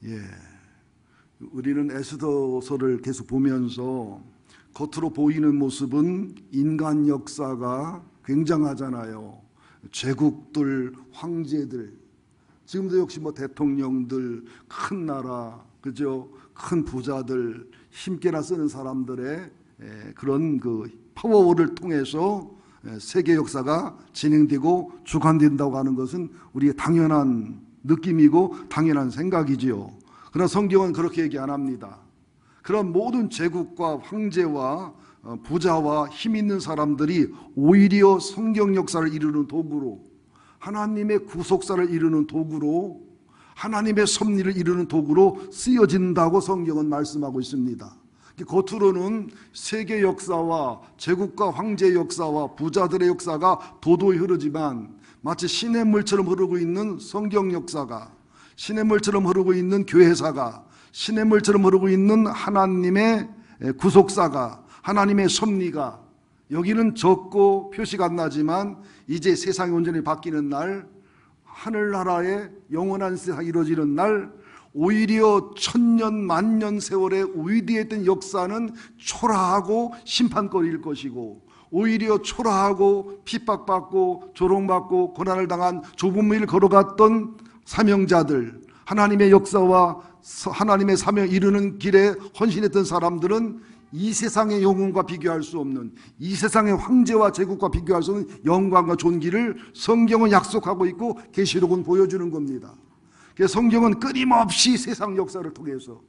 예, 우리는 에스더서를 계속 보면서 겉으로 보이는 모습은 인간 역사가 굉장하잖아요. 제국들, 황제들, 지금도 역시 뭐 대통령들, 큰 나라, 그죠? 큰 부자들, 힘께나 쓰는 사람들의 그런 그 파워를 통해서 세계 역사가 진행되고 주관된다고 하는 것은 우리의 당연한 느낌이고 당연한 생각이지요. 그러나 성경은 그렇게 얘기 안 합니다. 그런 모든 제국과 황제와 부자와 힘 있는 사람들이 오히려 성경 역사를 이루는 도구로, 하나님의 구속사를 이루는 도구로, 하나님의 섭리를 이루는 도구로 쓰여진다고 성경은 말씀하고 있습니다. 겉으로는 세계 역사와 제국과 황제 역사와 부자들의 역사가 도도히 흐르지만 마치 시냇물처럼 흐르고 있는 성경 역사가, 시냇물처럼 흐르고 있는 교회사가, 시냇물처럼 흐르고 있는 하나님의 구속사가, 하나님의 섭리가, 여기는 적고 표시가 안 나지만 이제 세상이 온전히 바뀌는 날, 하늘나라의 영원한 세상이 이루어지는 날, 오히려 천년 만년 세월의 위대했던 역사는 초라하고 심판거리일 것이고, 오히려 초라하고 핍박받고 조롱받고 고난을 당한 좁은 길을 걸어갔던 사명자들, 하나님의 역사와 하나님의 사명 이루는 길에 헌신했던 사람들은 이 세상의 영웅과 비교할 수 없는, 이 세상의 황제와 제국과 비교할 수 없는 영광과 존귀를 성경은 약속하고 있고 계시록은 보여주는 겁니다. 그래서 성경은 끊임없이 세상 역사를 통해서,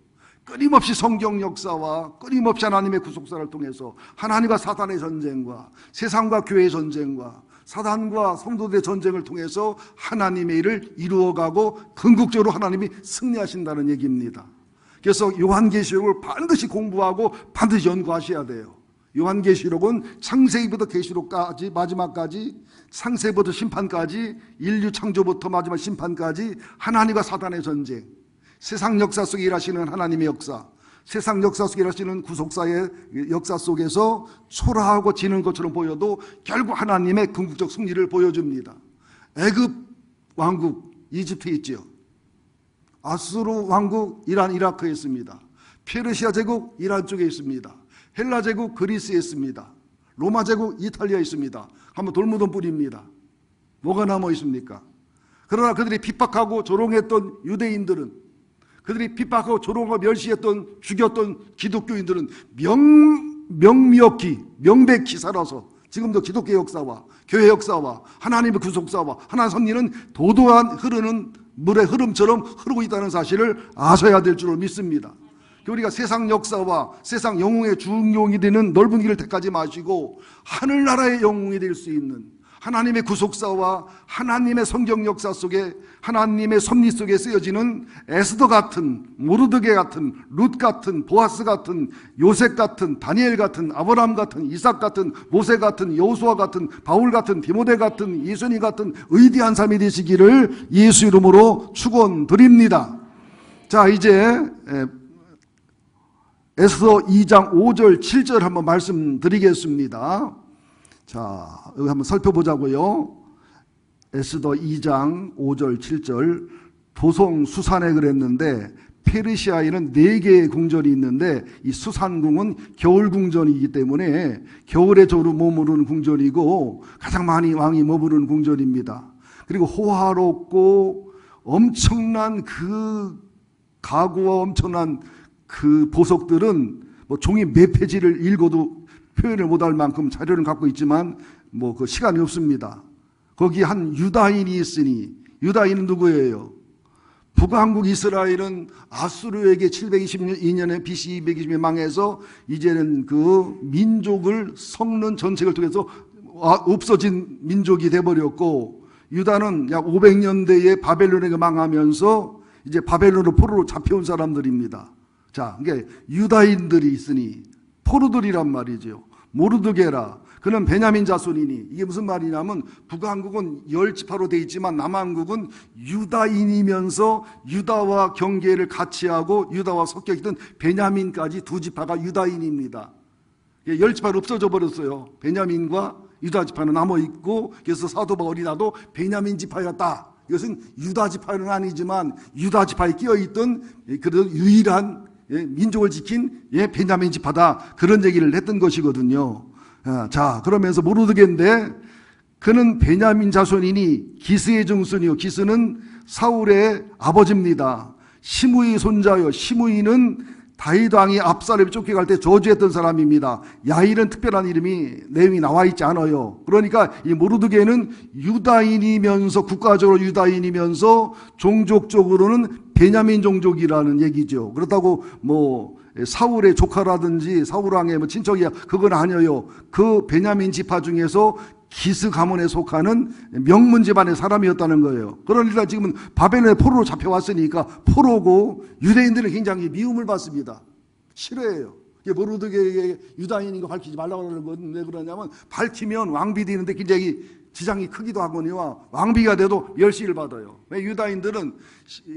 끊임없이 성경 역사와 끊임없이 하나님의 구속사를 통해서 하나님과 사단의 전쟁과 세상과 교회의 전쟁과 사단과 성도들의 전쟁을 통해서 하나님의 일을 이루어가고 궁극적으로 하나님이 승리하신다는 얘기입니다. 그래서 요한계시록을 반드시 공부하고 반드시 연구하셔야 돼요. 요한계시록은 창세기부터 계시록까지 마지막까지, 창세부터 심판까지, 인류 창조부터 마지막 심판까지 하나님과 사단의 전쟁, 세상 역사 속에 일하시는 하나님의 역사, 세상 역사 속에 일하시는 구속사의 역사 속에서 초라하고 지는 것처럼 보여도 결국 하나님의 궁극적 승리를 보여줍니다. 애굽 왕국 이집트에 있죠. 아수르 왕국 이란 이라크에 있습니다. 페르시아 제국 이란 쪽에 있습니다. 헬라 제국 그리스에 있습니다. 로마 제국 이탈리아에 있습니다. 한번 돌무덤 뿌립니다. 뭐가 남아 있습니까? 그러나 그들이 핍박하고 조롱했던 유대인들은, 그들이 핍박하고 조롱하고 멸시했던, 죽였던 기독교인들은 명백히 살아서 지금도 기독교 역사와 교회 역사와 하나님의 구속사와 하나님의 섭리는 도도한 흐르는 물의 흐름처럼 흐르고 있다는 사실을 아셔야 될 줄로 믿습니다. 우리가 세상 역사와 세상 영웅의 주인공이 되는 넓은 길을 택하지 마시고 하늘나라의 영웅이 될 수 있는 하나님의 구속사와 하나님의 성경 역사 속에, 하나님의 섭리 속에 쓰여지는 에스더 같은, 모르드게 같은, 룻 같은, 보아스 같은, 요셉 같은, 다니엘 같은, 아브라함 같은, 이삭 같은, 모세 같은, 여호수아 같은, 바울 같은, 디모데 같은, 예수님 같은 위대한 삶이 되시기를 예수 이름으로 축원드립니다. 자, 이제 에스더 2장 5절 7절 한번 말씀드리겠습니다. 자, 여기 한번 살펴보자고요. 에스더 2장 5절 7절. 도성 수산에 그랬는데 페르시아에는 4개의 궁전이 있는데 이 수산궁은 겨울 궁전이기 때문에 겨울에 주로 머무르는 궁전이고 가장 많이 왕이 머무르는 궁전입니다. 그리고 호화롭고 엄청난 그 가구와 엄청난 그 보석들은 뭐 종이 몇 페이지를 읽어도 표현을 못할 만큼 자료를 갖고 있지만 뭐 그 시간이 없습니다. 거기 한 유다인이 있으니, 유다인은 누구예요? 북왕국 이스라엘은 아수르에게 722년에 BC 220년에 망해서 이제는 그 민족을 섞는 전책을 통해서 없어진 민족이 돼버렸고, 유다는 약 500년대에 바벨론에게 망하면서 이제 바벨론으로 포로로 잡혀온 사람들입니다. 자, 이게 유다인들이 있으니 포로들이란 말이죠. 모르드게라, 그는 베냐민 자손이니, 이게 무슨 말이냐면 북한국은 10지파로 되어 있지만 남한국은 유다인이면서 유다와 경계를 같이 하고 유다와 섞여 있던 베냐민까지 2지파가 유다인입니다. 10지파로 없어져 버렸어요. 베냐민과 유다 지파는 남아있고, 그래서 사도 바울이 나도 베냐민 지파였다 이것은 유다 지파는 아니지만 유다 지파에 끼어있던 그런 유일한 민족을 지킨 베냐민 지파다, 그런 얘기를 했던 것이거든요. 자, 그러면서 모르드게인데 그는 베냐민 자손이니 기스의 증손이요, 기스는 사울의 아버지입니다. 시므이 손자요, 시므이는 다윗 왕이 압살롬 쫓겨갈 때 저주했던 사람입니다. 야일은 특별한 내용이 나와 있지 않아요. 그러니까 이 모르드게는 유다인이면서, 국가적으로 유다인이면서 종족적으로는 베냐민 종족이라는 얘기죠. 그렇다고 뭐 사울의 조카라든지 사울 왕의 뭐 친척이야, 그건 아니에요. 그 베냐민 지파 중에서 기스 가문에 속하는 명문 집안의 사람이었다는 거예요. 그러니까 지금은 바벨론의 포로로 잡혀왔으니까 포로고, 유대인들은 굉장히 미움을 받습니다. 싫어해요. 모르드게에게 유다인인 거 밝히지 말라고 하는 건 왜 그러냐면, 밝히면 왕비 되는데 굉장히 지장이 크기도 하거니와 왕비가 돼도 멸시를 받아요. 유다인들은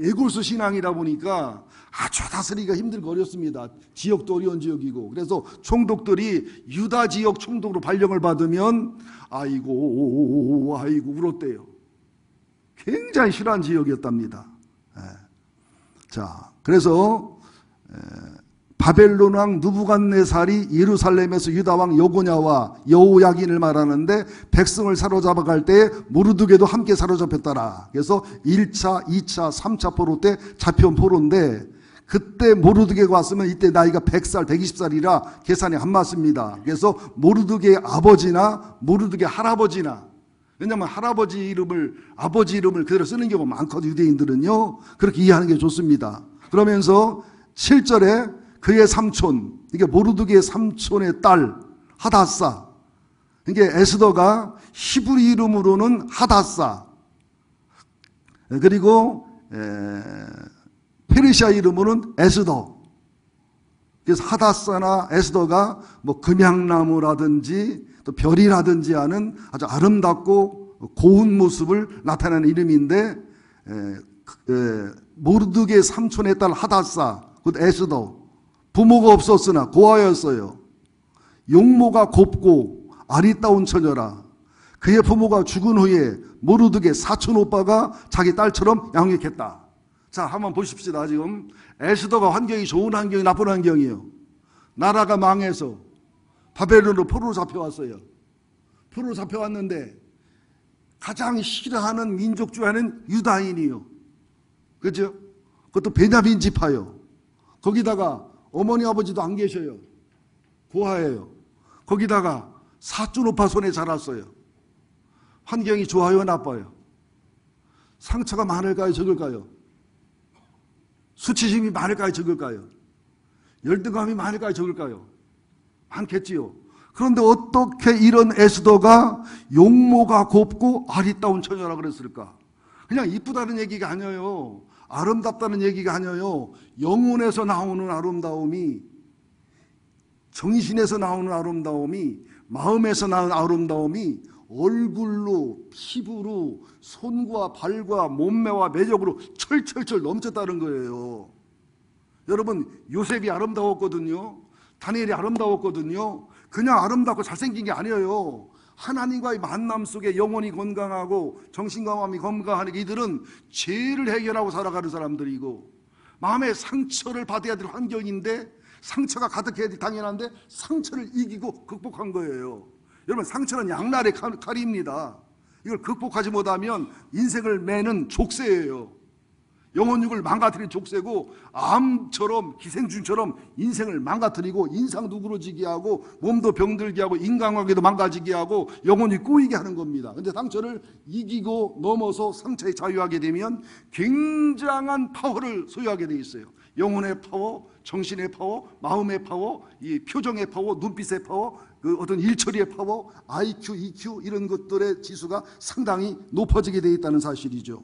에골수 신앙이다 보니까 아주 다스리기가 힘들고 어렵습니다. 지역도 어려운 지역이고, 그래서 총독들이 유다 지역 총독으로 발령을 받으면 아이고 울었대요. 굉장히 싫어한 지역이었답니다. 자, 그래서 바벨론 왕 느부갓네살이 예루살렘에서 유다 왕 여고냐와 여호야긴을 말하는데, 백성을 사로잡아갈 때 모르드게도 함께 사로잡혔더라. 그래서 1차, 2차, 3차 포로 때 잡혀온 포로인데, 그때 모르드게가 왔으면 이때 나이가 100살, 120살이라 계산이 안 맞습니다. 그래서 모르드게의 아버지나 모르드게 할아버지나, 왜냐하면 할아버지 이름을, 아버지 이름을 그대로 쓰는 경우가 많거든요. 유대인들은요. 그렇게 이해하는 게 좋습니다. 그러면서 7절에 그의 삼촌, 이게 모르드게의 삼촌의 딸 하닷사, 이게 에스더가 히브리 이름으로는 하닷사, 그리고 페르시아 이름으로는 에스더. 그래서 하닷사나 에스더가 뭐 금양나무라든지 또 별이라든지 하는 아주 아름답고 고운 모습을 나타내는 이름인데, 모르드게의 삼촌의 딸 하닷사, 곧 에스더, 부모가 없었으나 고아였어요. 용모가 곱고 아리따운 처녀라. 그의 부모가 죽은 후에 모르드게 사촌 오빠가 자기 딸처럼 양육했다. 자, 한번 보십시다. 지금 에스더가 환경이 좋은 환경이 나쁜 환경이에요. 나라가 망해서 바벨론으로 포로로 잡혀왔어요. 포로로 잡혀왔는데 가장 싫어하는 민족 중에는 유다인이요. 그죠? 그것도 베냐민 지파요. 거기다가 어머니 아버지도 안 계셔요. 고아예요. 거기다가 사촌 오빠 손에 자랐어요. 환경이 좋아요, 나빠요? 상처가 많을까요, 적을까요? 수치심이 많을까요, 적을까요? 열등감이 많을까요, 적을까요? 많겠지요. 그런데 어떻게 이런 에스더가 용모가 곱고 아리따운 처녀라 그랬을까? 그냥 이쁘다는 얘기가 아니에요. 아름답다는 얘기가 아니에요. 영혼에서 나오는 아름다움이, 정신에서 나오는 아름다움이, 마음에서 나오는 아름다움이 얼굴로, 피부로, 손과 발과 몸매와 매력으로 철철철 넘쳤다는 거예요. 여러분, 요셉이 아름다웠거든요. 다니엘이 아름다웠거든요. 그냥 아름답고 잘생긴 게 아니에요. 하나님과의 만남 속에 영혼이 건강하고 정신과 마음이 건강하니까 이들은 죄를 해결하고 살아가는 사람들이고, 마음의 상처를 받아야 될 환경인데 상처가 가득해야 될 당연한데 상처를 이기고 극복한 거예요. 여러분, 상처는 양날의 칼입니다. 이걸 극복하지 못하면 인생을 매는 족쇄예요. 영혼육을 망가뜨린 족쇄고, 암처럼 기생충처럼 인생을 망가뜨리고 인상도 구러지게 하고 몸도 병들게 하고 인간관계도 망가지게 하고 영혼이 꼬이게 하는 겁니다. 그런데 상처를 이기고 넘어서 상처에 자유하게 되면 굉장한 파워를 소유하게 돼 있어요. 영혼의 파워, 정신의 파워, 마음의 파워, 이 표정의 파워, 눈빛의 파워, 그 어떤 일처리의 파워, IQ, EQ 이런 것들의 지수가 상당히 높아지게 돼 있다는 사실이죠.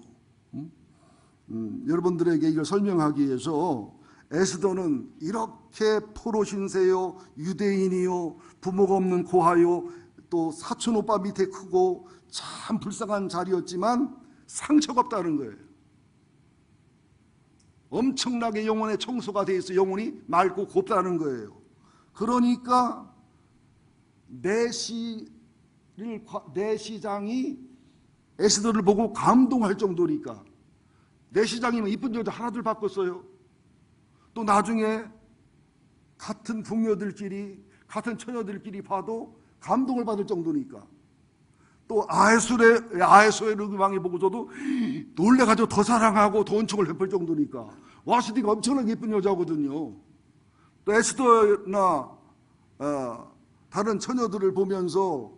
여러분들에게 이걸 설명하기 위해서 에스더는 이렇게 포로 신세요, 유대인이요, 부모가 없는 고아요, 또 사촌 오빠 밑에 크고 참 불쌍한 자리였지만 상처가 없다는 거예요. 엄청나게 영혼의 청소가 돼 있어 영혼이 맑고 곱다는 거예요. 그러니까 내시장이 에스더를 보고 감동할 정도니까. 내 시장이면 이쁜 여자 하나둘 바꿨어요. 또 나중에 같은 궁녀들끼리, 같은 처녀들끼리 봐도 감동을 받을 정도니까. 또 아하수에로 왕이 보고서도 놀래가지고 더 사랑하고 더 은총을 베풀 정도니까. 와스디가 엄청나게 예쁜 여자거든요. 또 에스더나 다른 처녀들을 보면서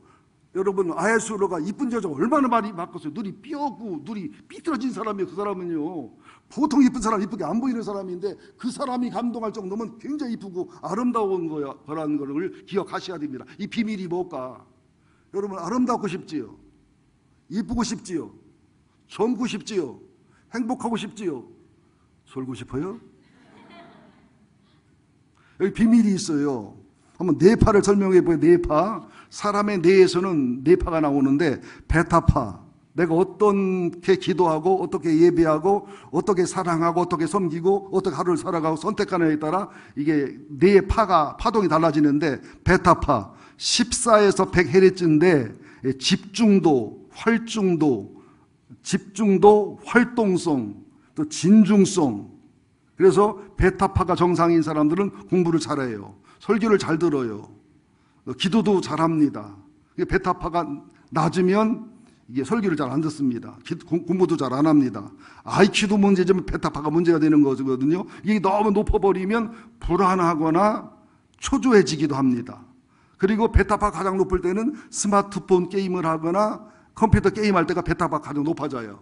여러분, 아하수에로가 이쁜 여자가 얼마나 많이 바꿨어요. 눈이 삐었고 눈이 삐뚤어진 사람이에요. 그 사람은요, 보통 이쁜 사람, 이쁘게 안 보이는 사람인데 그 사람이 감동할 정도면 굉장히 이쁘고 아름다운 거라는 걸 기억하셔야 됩니다. 이 비밀이 뭘까? 여러분, 아름답고 싶지요? 이쁘고 싶지요? 젊고 싶지요? 행복하고 싶지요? 졸고 싶어요? 여기 비밀이 있어요. 한번 뇌파를 설명해 보세요. 뇌파. 사람의 뇌에서는 뇌파가 나오는데, 베타파. 내가 어떻게 기도하고 어떻게 예배하고 어떻게 사랑하고 어떻게 섬기고 어떻게 하루를 살아가고 선택하느냐에 따라 이게 뇌의 파동이 달라지는데, 베타파 14에서 100헤르츠인데 집중도, 활동성, 또 진중성. 그래서 베타파가 정상인 사람들은 공부를 잘해요. 설교를 잘 들어요. 기도도 잘합니다. 베타파가 낮으면 이게 설교를 잘 안 듣습니다. 공부도 잘 안 합니다. IQ도 문제지만 베타파가 문제가 되는 거거든요. 이게 너무 높아버리면 불안하거나 초조해지기도 합니다. 그리고 베타파가 가장 높을 때는 스마트폰 게임을 하거나 컴퓨터 게임할 때가 베타파가 가장 높아져요.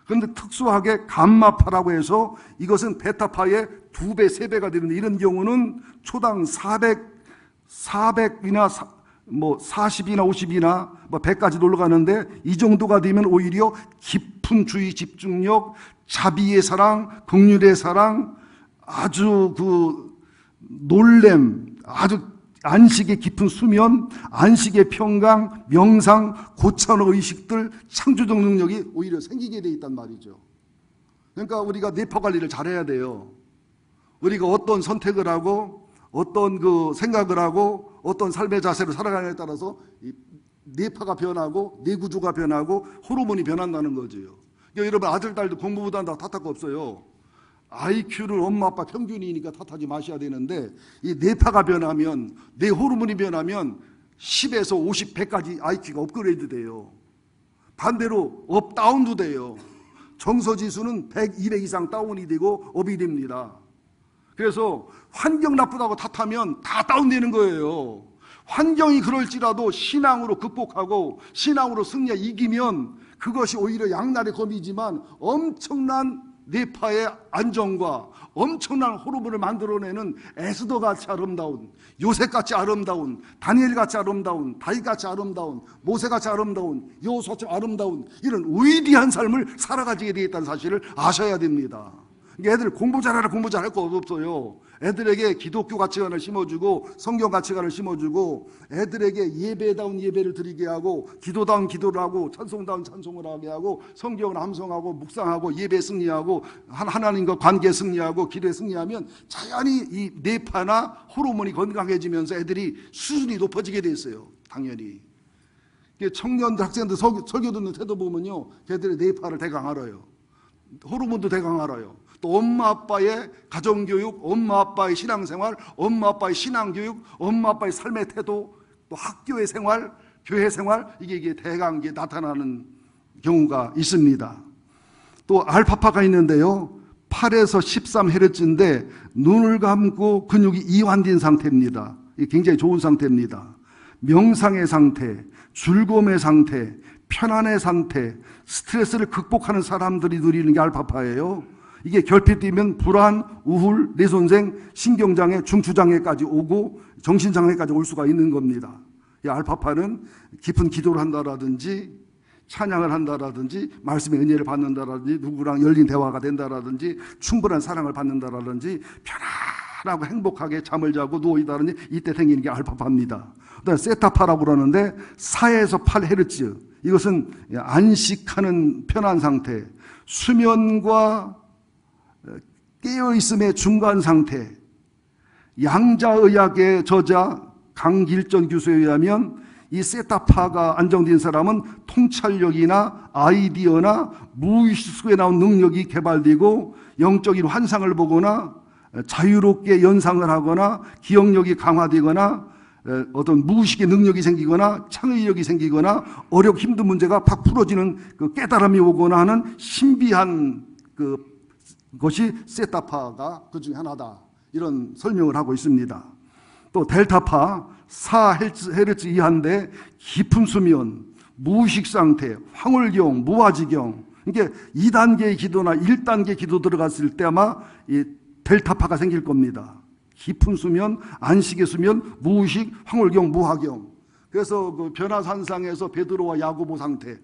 그런데 특수하게 감마파라고 해서 이것은 베타파의 2배, 3배가 되는데, 이런 경우는 초당 400이나 40이나 50이나 100까지 올라가는데, 이 정도가 되면 오히려 깊은 주의 집중력, 자비의 사랑, 긍휼의 사랑, 아주 놀램, 아주 안식의 깊은 수면, 안식의 평강, 명상, 고차원 의식들, 창조적 능력이 오히려 생기게 돼 있단 말이죠. 그러니까 우리가 뇌파 관리를 잘해야 돼요. 우리가 어떤 선택을 하고 어떤 생각을 하고 어떤 삶의 자세로 살아가느냐에 따라서 뇌파가 변하고 뇌구조가 변하고 호르몬이 변한다는 거죠. 그러니까 여러분, 아들 딸도 공부 못한다고 탓할 거 없어요. IQ를 엄마 아빠 평균이니까 탓하지 마셔야 되는데, 이 뇌파가 변하면, 뇌 호르몬이 변하면 10에서 50, 100까지 IQ가 업그레이드 돼요. 반대로 업 다운도 돼요. 정서지수는 100, 200 이상 다운이 되고 업이 됩니다. 그래서 환경 나쁘다고 탓하면 다 다운되는 거예요. 환경이 그럴지라도 신앙으로 극복하고 신앙으로 승리해 이기면 그것이 오히려 양날의 검이지만 엄청난 뇌파의 안정과 엄청난 호르몬을 만들어내는 에스더같이 아름다운, 요셉같이 아름다운, 다니엘같이 아름다운, 다윗같이 아름다운, 모세같이 아름다운, 여호수아처럼 아름다운 이런 위대한 삶을 살아가지게 되어 있다는 사실을 아셔야 됩니다. 애들 공부 잘하라, 공부 잘할 거 없어요. 애들에게 기독교 가치관을 심어주고 성경 가치관을 심어주고 애들에게 예배다운 예배를 드리게 하고 기도다운 기도를 하고 찬송다운 찬송을 하게 하고 성경을 암송하고 묵상하고 예배 승리하고 하나님과 관계 승리하고 기도에 승리하면 자연히 이 뇌파나 호르몬이 건강해지면서 애들이 수준이 높아지게 돼 있어요. 당연히. 청년들, 학생들 설교 듣는 태도 보면요, 걔들의 뇌파를 대강 알아요. 호르몬도 대강 알아요. 또 엄마 아빠의 가정교육, 엄마 아빠의 신앙생활, 엄마 아빠의 신앙교육, 엄마 아빠의 삶의 태도, 또 학교의 생활, 교회 생활, 이게 대강 나타나는 경우가 있습니다. 또 알파파가 있는데요, 8에서 13헤르츠인데 눈을 감고 근육이 이완된 상태입니다. 이게 굉장히 좋은 상태입니다. 명상의 상태, 즐거움의 상태, 편안의 상태, 스트레스를 극복하는 사람들이 누리는 게 알파파예요. 이게 결핍되면 불안, 우울, 뇌손상, 신경장애, 중추장애까지 오고 정신장애까지 올 수가 있는 겁니다. 이 알파파는 깊은 기도를 한다라든지 찬양을 한다라든지 말씀의 은혜를 받는다라든지 누구랑 열린 대화가 된다라든지 충분한 사랑을 받는다라든지 편안하고 행복하게 잠을 자고 누워있다든지 이때 생기는 게 알파파입니다. 그다음에 세타파라고 그러는데 4에서 8헤르츠, 이것은 안식하는 편한 상태, 수면과 깨어있음의 중간 상태. 양자의학의 저자 강길전 교수에 의하면 이 세타파가 안정된 사람은 통찰력이나 아이디어나 무의식 속에 나온 능력이 개발되고 영적인 환상을 보거나 자유롭게 연상을 하거나 기억력이 강화되거나 어떤 무의식의 능력이 생기거나 창의력이 생기거나 어렵고 힘든 문제가 팍 풀어지는 그 깨달음이 오거나 하는 신비한 것이 세타파가 그 중에 하나다. 이런 설명을 하고 있습니다. 또 델타파 4Hz 이하인데 깊은 수면, 무의식 상태, 황홀경, 무아지경. 그러니까 2단계의 기도나 1단계 기도 들어갔을 때 아마 이 델타파가 생길 겁니다. 깊은 수면, 안식의 수면, 무의식, 황홀경, 무화경. 그래서 그 변화산상에서 베드로와 야고보 상태,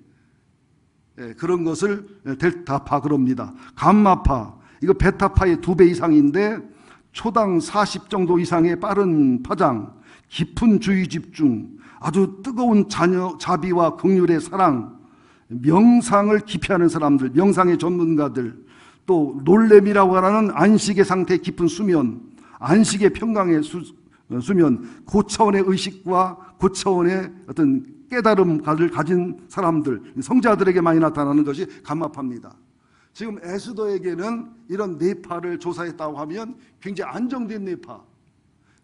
그런 것을 델타파 그럽니다. 감마파, 이거 베타파의 2배 이상인데 초당 40 정도 이상의 빠른 파장, 깊은 주의 집중, 아주 뜨거운 자비와 긍휼의 사랑, 명상을 깊이 하는 사람들, 명상의 전문가들, 또 놀램이라고 하는 안식의 상태 깊은 수면, 안식의 평강의 수면, 고차원의 의식과 고차원의 어떤 깨달음을 가진 사람들, 성자들에게 많이 나타나는 것이 감마파입니다. 지금 에스더에게는 이런 뇌파를 조사했다고 하면 굉장히 안정된 뇌파,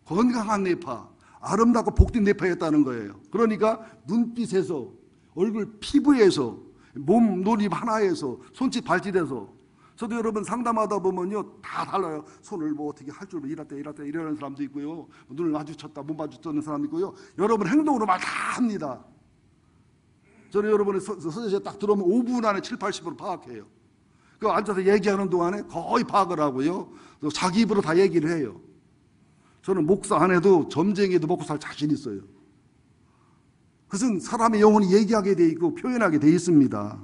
건강한 뇌파, 아름답고 복된 뇌파였다는 거예요. 그러니까 눈빛에서, 얼굴 피부에서, 몸 놀입 하나에서, 손짓 발짓에서. 저도 여러분 상담하다 보면요 다 달라요. 손을 뭐 어떻게 할 줄 이랬다 이러는 사람도 있고요, 눈을 마주쳤다 못 마주쳤는 사람도 있고요, 여러분 행동으로 말 다 합니다. 저는 여러분의 서재에 딱 들어오면 5분 안에 7, 80% 파악해요. 그 앉아서 얘기하는 동안에 거의 파악을 하고요, 또 자기 입으로 다 얘기를 해요. 저는 목사 안 해도 점쟁이도 먹고 살 자신 있어요. 그것은 사람의 영혼이 얘기하게 돼 있고 표현하게 돼 있습니다.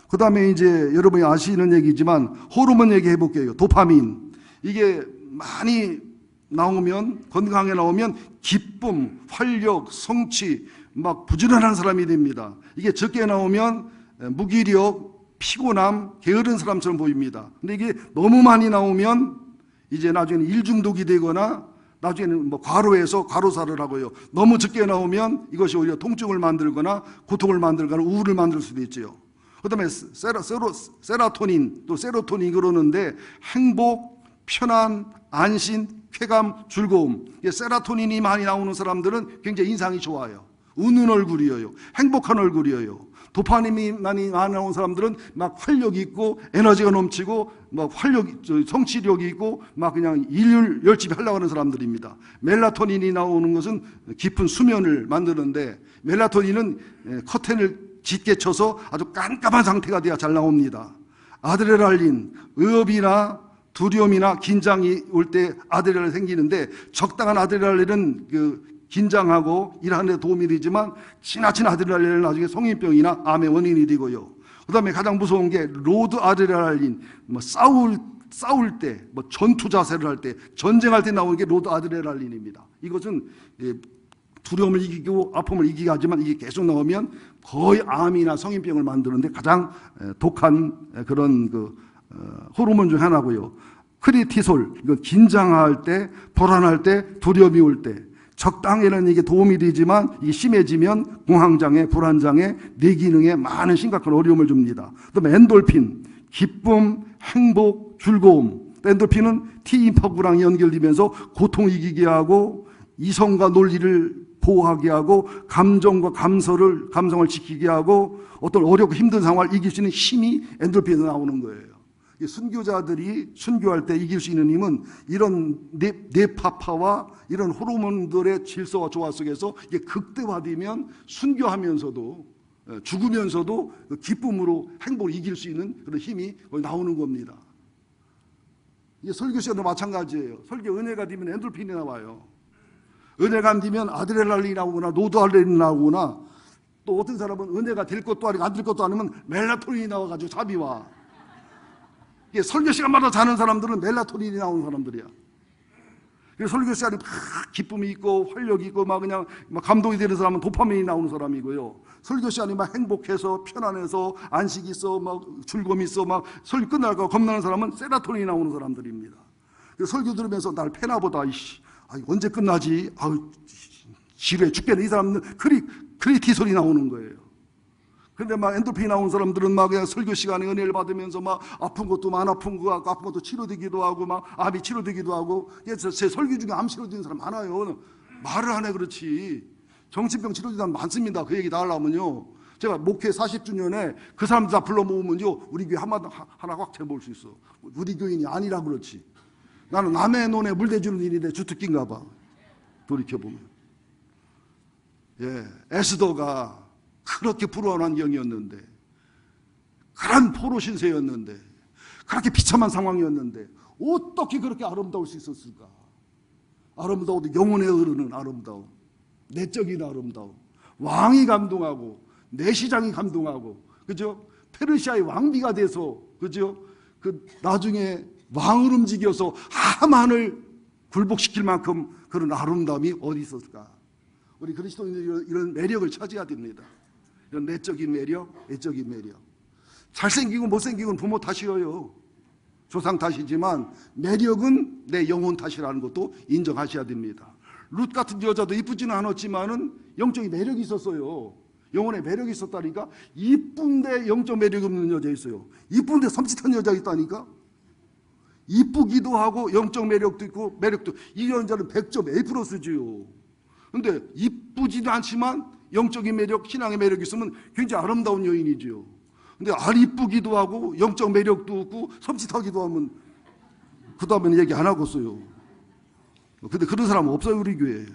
그 다음에 이제 여러분이 아시는 얘기지만 호르몬 얘기해 볼게요. 도파민. 이게 많이 나오면, 건강하게 나오면 기쁨, 활력, 성취, 막 부지런한 사람이 됩니다. 이게 적게 나오면 무기력, 피곤함, 게으른 사람처럼 보입니다. 근데 이게 너무 많이 나오면 이제 나중에는 일중독이 되거나 나중에는 뭐 과로해서 과로사를 하고요. 너무 적게 나오면 이것이 오히려 통증을 만들거나 고통을 만들거나 우울을 만들 수도 있죠. 그 다음에 세라토닌, 또 세로토닌 그러는데 행복, 편안, 안심, 쾌감, 즐거움. 세라토닌이 많이 나오는 사람들은 굉장히 인상이 좋아요. 웃는 얼굴이에요. 행복한 얼굴이에요. 도파민이 많이 나오는 사람들은 막 활력이 있고 에너지가 넘치고 막 성취력이 있고 막 그냥 일 열심히 하려고 하는 사람들입니다. 멜라토닌이 나오는 것은 깊은 수면을 만드는데, 멜라토닌은 커튼을 짙게 쳐서 아주 깜깜한 상태가 돼야 잘 나옵니다. 아드레날린, 의업이나 두려움이나 긴장이 올 때 아드레날린이 생기는데, 적당한 아드레날린은 긴장하고 일하는 데 도움이 되지만 지나친 아드레날린은 나중에 성인병이나 암의 원인이 되고요. 그 다음에 가장 무서운 게 로드 아드레날린, 싸울 때, 전투 자세를 할 때, 전쟁할 때 나오는 게 로드 아드레날린입니다. 이것은 두려움을 이기고 아픔을 이기게 하지만 이게 계속 나오면 거의 암이나 성인병을 만드는데 가장 독한 그런 호르몬 중 하나고요. 크리티솔, 이건 긴장할 때, 불안할 때, 두려움이 올 때, 적당히는 이게 도움이 되지만 이게 심해지면 공황장애, 불안장애, 뇌 기능에 많은 심각한 어려움을 줍니다. 그다음에 엔돌핀, 기쁨, 행복, 즐거움. 엔돌핀은 T임파구랑 연결되면서 고통 이기게 하고 이성과 논리를 보호하게 하고 감정과 감성을 지키게 하고 어떤 어렵고 힘든 상황을 이길 수 있는 힘이 엔돌핀에서 나오는 거예요. 순교자들이 순교할 때 이길 수 있는 힘은 이런 뇌파파와 이런 호르몬들의 질서와 조화 속에서 이게 극대화되면 순교하면서도 죽으면서도 기쁨으로 행복을 이길 수 있는 그런 힘이 나오는 겁니다. 이게 설교 시간도 마찬가지예요. 설교 은혜가 되면 엔돌핀이 나와요. 은혜가 안 되면 아드레날린이 나오거나 노드아드레날린이 나오거나, 또 어떤 사람은 은혜가 될 것도 아니고 안 될 것도 아니면 멜라토닌이 나와가지고 자비와. 이게 설교 시간마다 자는 사람들은 멜라토닌이 나오는 사람들이야. 그래서 설교 시간에 막 기쁨이 있고 활력이 있고 막 그냥 막 감동이 되는 사람은 도파민이 나오는 사람이고요. 설교 시간에 막 행복해서 편안해서 안식이 있어 막 즐거움이 있어 막 설교 끝날까 겁나는 사람은 세라토닌이 나오는 사람들입니다. 그래서 설교 들으면서 날 패나보다 언제 끝나지? 지루해 죽겠네. 이 사람은 그리 소리 나오는 거예요. 근데 막 엔도핀이 나온 사람들은 막 그냥 설교 시간에 은혜를 받으면서 막 아픈 것도 안 아픈 거 같고 아픈 것도 치료되기도 하고 막 암이 치료되기도 하고. 제 설교 중에 암 치료되는 사람 많아요. 말을 안 해 그렇지. 정신병 치료되는 사람 많습니다. 그 얘기 다 하려면요. 제가 목회 40주년에 그 사람들 다 불러 모으면요. 우리 교회 하나 확 재볼 수 있어. 우리 교인이 아니라 그렇지. 나는 남의 논에 물대주는 일인데 주특기인가 봐. 돌이켜보면. 예, 에스더가 그렇게 부러운 환경이었는데, 그런 포로 신세였는데, 그렇게 비참한 상황이었는데 어떻게 그렇게 아름다울 수 있었을까? 아름다워도 영혼에 흐르는 아름다움, 내적인 아름다움. 왕이 감동하고 내시장이 감동하고, 그죠? 페르시아의 왕비가 돼서, 그죠? 그 나중에 왕을 움직여서 하만을 굴복시킬 만큼 그런 아름다움이 어디 있었을까? 우리 그리스도인들이 이런 매력을 찾아야 됩니다. 이런 내적인 매력, 외적인 매력. 잘생기고 못생기고는 부모 탓이에요. 조상 탓이지만 매력은 내 영혼 탓이라는 것도 인정하셔야 됩니다. 룻 같은 여자도 이쁘지는 않았지만은 영적인 매력이 있었어요. 영혼의 매력이 있었다니까. 이쁜데 영적 매력이 없는 여자 있어요. 이쁜데 섬찟한 여자 있다니까. 이쁘기도 하고 영적 매력도 있고 매력도. 이 여자는 100점 A+지요. 근데 이쁘지도 않지만 영적인 매력, 신앙의 매력이 있으면 굉장히 아름다운 여인이지요. 근데 안 이쁘기도 하고 영적 매력도 없고 섬찟하기도 하면 그 다음에는 얘기 안 하겠어요. 근데 그런 사람은 없어요. 우리 교회에.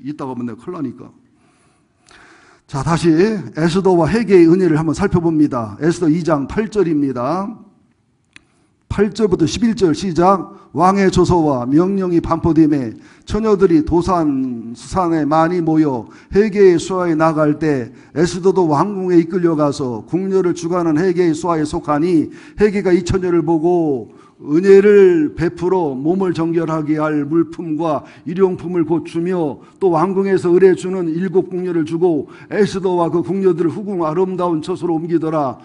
있다고 하면 내가 큰일 나니까. 자, 다시 에스더와 헤게의 은혜를 한번 살펴봅니다. 에스더 2장 8절입니다. 8절부터 11절 시작. 왕의 조서와 명령이 반포됨에 처녀들이 도산 수산에 많이 모여 헤게의 수하에 나갈 때 에스더도 왕궁에 이끌려가서 궁녀를 주관한 헤게의 수하에 속하니 헤게가 이 처녀를 보고 은혜를 베풀어 몸을 정결하게 할 물품과 일용품을 고추며 또 왕궁에서 의뢰 주는 7 궁녀를 주고 에스더와 그 궁녀들을 후궁 아름다운 처소로 옮기더라.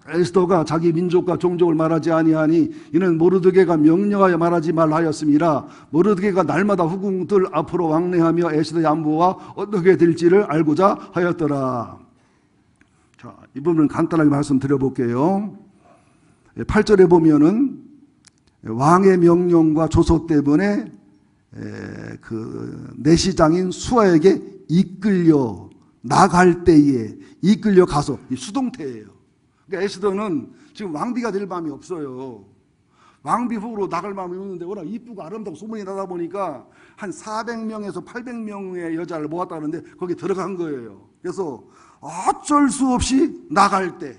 에스더가 자기 민족과 종족을 말하지 아니하니 이는 모르드게가 명령하여 말하지 말하였음이라. 모르드게가 날마다 후궁들 앞으로 왕래하며 에스더의 안부와 어떻게 될지를 알고자 하였더라. 자, 이 부분은 간단하게 말씀드려볼게요. 8절에 보면은 왕의 명령과 조서 때문에 그 내시장인 수하에게 이끌려 나갈 때에 이끌려 가서, 이 수동태예요. 그러니까 에스더는 지금 왕비가 될 마음이 없어요. 왕비 후로 나갈 마음이 없는데 워낙 이쁘고 아름다고 소문이 나다 보니까 한 400명에서 800명의 여자를 모았다는데 거기 들어간 거예요. 그래서 어쩔 수 없이 나갈 때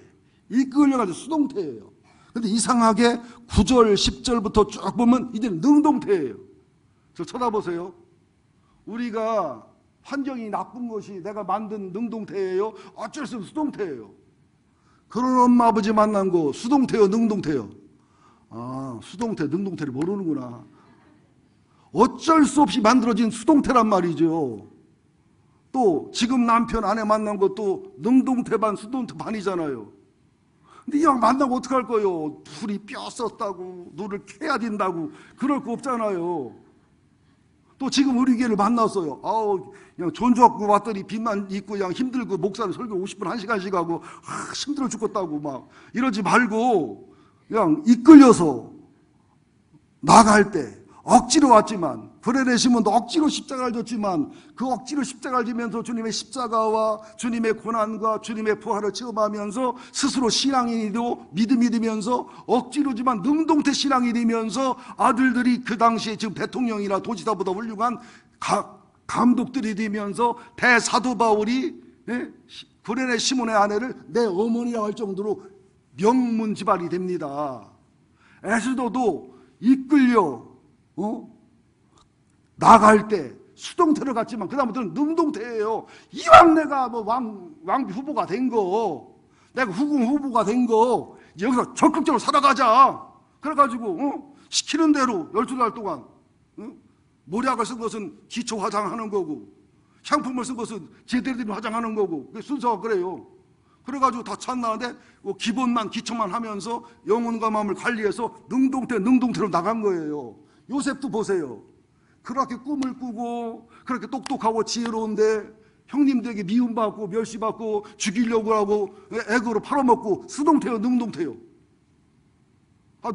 이끌려가지고 수동태예요. 근데 이상하게 9절, 10절부터 쭉 보면 이제는 능동태예요. 저 쳐다보세요. 우리가 환경이 나쁜 것이 내가 만든 능동태예요? 어쩔 수 없이 수동태예요. 그런 엄마 아버지 만난 거 수동태요, 능동태요? 아, 수동태, 능동태를 모르는구나. 어쩔 수 없이 만들어진 수동태란 말이죠. 또 지금 남편 아내 만난 것도 능동태 반 수동태 반이잖아요. 근데 이왕 만나고 어떡할 거예요? 둘이 뼈 썼다고 눈을 캐야 된다고 그럴 거 없잖아요. 또 지금 우리 교회를 만났어요. 아우, 그냥 존주하고 왔더니 빚만 있고 그냥 힘들고 목사는 설교 50분 1시간씩 하고 힘들어 죽겠다고 막 이러지 말고 그냥 이끌려서 나갈 때 억지로 왔지만, 브레네 시몬도 억지로 십자가를 졌지만 그 억지로 십자가를 지면서 주님의 십자가와 주님의 고난과 주님의 부활을 체험하면서 스스로 신앙인이 되고 믿음이 되면서 억지로지만 능동태 신앙이 되면서 아들들이 그 당시에 지금 대통령이나 도지사보다 훌륭한 감독들이 되면서 대사도 바울이 브레네 시몬의 아내를 내 어머니라고 할 정도로 명문 집안이 됩니다. 에스더도 이끌려 나갈 때 수동태로 갔지만 그 다음부터는 능동태예요. 이왕 내가 뭐 왕비 후보가 된 거, 내가 후궁 후보가 된 거 여기서 적극적으로 살아가자. 그래가지고 시키는 대로 12달 동안 모략을 쓴 것은 기초 화장하는 거고 향품을 쓴 것은 제대로 된 화장하는 거고 순서가 그래요. 그래가지고 다 찾나는데 기본만 기초만 하면서 영혼과 마음을 관리해서 능동태로 나간 거예요. 요셉도 보세요. 그렇게 꿈을 꾸고 그렇게 똑똑하고 지혜로운데 형님들에게 미움받고 멸시받고 죽이려고 하고 애국으로 팔아먹고 수동태요 능동태요?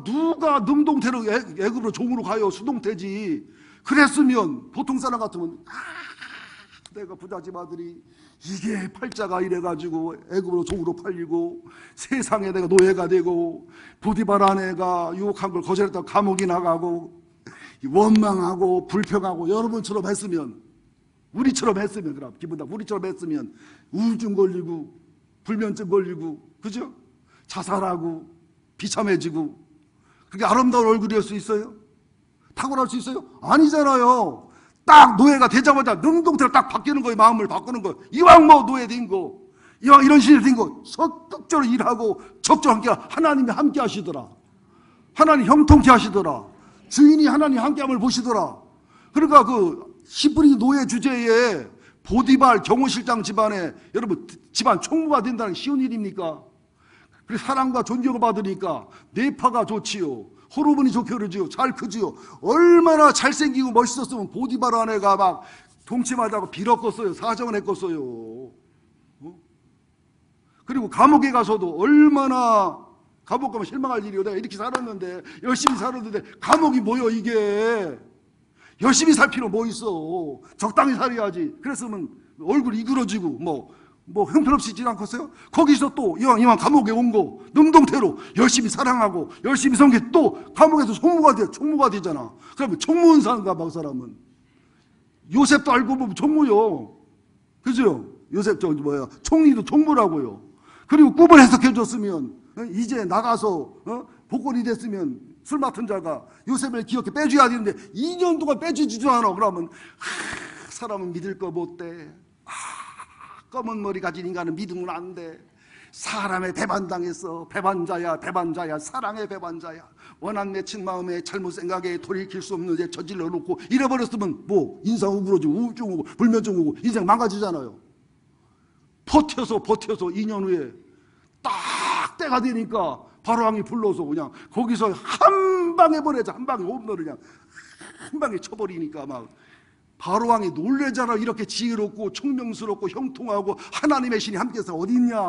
누가 능동태로 애국으로 종으로 가요? 수동태지. 그랬으면 보통 사람 같으면 내가 부잣집 아들이 이게 팔자가 이래가지고 애국으로 종으로 팔리고 세상에 내가 노예가 되고 보디발 아내가 유혹한 걸 거절했다가 감옥이 나가고 원망하고 불평하고 여러분처럼 했으면 우리처럼 했으면 그럼 기분 나 우리처럼 했으면 우울증 걸리고 불면증 걸리고 그죠? 자살하고 비참해지고 그게 아름다운 얼굴이었을 수 있어요? 탁월할 수 있어요? 아니잖아요. 딱 노예가 되자마자 능동태로 딱 바뀌는 거예요. 마음을 바꾸는 거예요. 이왕 뭐 노예된 거 이왕 이런 신이 된 거 적극적으로 일하고 적절하게 하나님이 함께 하시더라. 하나님 형통케 하시더라. 주인이 하나님 함께함을 보시더라. 그러니까 그 히브리 노예 주제에 보디발 경호실장 집안에 여러분 집안 총무가 된다는 게 쉬운 일입니까? 그래서 사랑과 존경을 받으니까 뇌파가 좋지요. 호르몬이 좋게 흐르지요. 잘 크지요. 얼마나 잘생기고 멋있었으면 보디발 아내가 막 동침하자고 빌었겠어요. 사정을 했겠어요. 그리고 감옥에 가서도 얼마나 감옥 가면 실망할 일이요. 내가 이렇게 살았는데 열심히 살았는데 감옥이 뭐요 이게. 열심히 살 필요 뭐 있어. 적당히 살아야지. 그랬으면 얼굴이 이그러지고 뭐 형편없이 지지 않겠어요? 거기서 또 이왕 감옥에 온 거 능동태로 열심히 사랑하고 열심히 섬기 또 감옥에서 총무가 되잖아. 그러면 총무원사인가 막 사람은. 요셉도 알고 보면 총무요. 그죠? 요셉 총리도 총무라고요. 그리고 꿈을 해석해 줬으면 이제 나가서 복권이 됐으면 술 맡은 자가 요셉을 기억해 빼줘야 되는데 2년 동안 빼주지도 않아. 그러면 사람은 믿을 거 못 돼. 검은 머리 가진 인간은 믿으면 안 돼. 사람의 배반당했어. 배반자야. 사랑의 배반자야. 원한 맺힌 마음에 잘못 생각에 돌이킬 수 없는 데 저질러 놓고 잃어버렸으면 뭐 인상 우그러지고 우울증 오고 불면증 오고 인생 망가지잖아요. 버텨서 2년 후에 딱 때가 되니까 바로왕이 불러서 그냥 거기서 한 방에 보내자. 한 방에 홈런을 그냥 한 방에 쳐버리니까 막 바로왕이 놀래잖아. 이렇게 지혜롭고 총명스럽고 형통하고 하나님의 신이 함께해서 어딨냐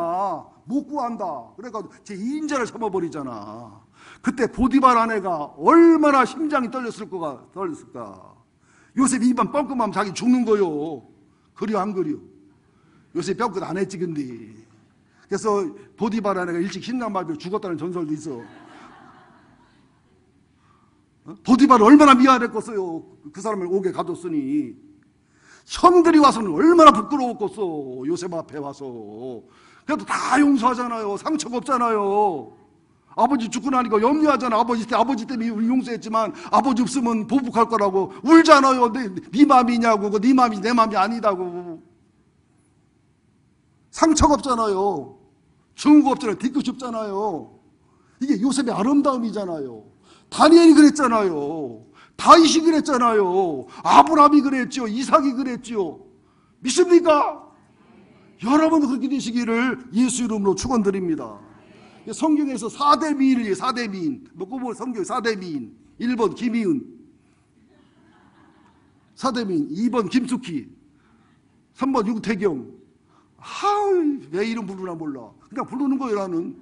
못 구한다. 그래가지고 제 2인자를 삼아버리잖아. 그때 보디발 아내가 얼마나 심장이 떨렸을까. 요셉이 입만 뻥끗하면 자기 죽는 거요. 그려 안 그려? 요셉 뻥끗 안 했지 근데. 그래서 보디발 아내가 일찍 흰남마비로 죽었다는 전설도 있어. 보디발은 얼마나 미안했겠어요. 그 사람을 옥에 가뒀으니. 형들이 와서는 얼마나 부끄러웠겠어. 요셉 앞에 와서. 그래도 다 용서하잖아요. 상처가 없잖아요. 아버지 죽고 나니까 염려하잖아. 아버지 때문에 우리 용서했지만 아버지 없으면 보복할 거라고 울잖아요. 네 맘이냐고. 네 맘이 내 맘이 아니다고. 상처가 없잖아요. 증거 없잖아요. 뒤끝이 없잖아요. 이게 요셉의 아름다움이잖아요. 다니엘이 그랬잖아요. 다윗이 그랬잖아요. 아브라함이 그랬죠. 이삭이 그랬죠. 믿습니까? 여러분도 그렇게 되시기를 예수 이름으로 축원드립니다. 성경에서 4대 미인을 4대 미인. 뭐 성경 4대 미인. 1번 김희은. 4대 미인. 2번 김숙희. 3번 윤태경. 왜 이름 부르나 몰라. 그냥 부르는 거예요 나는.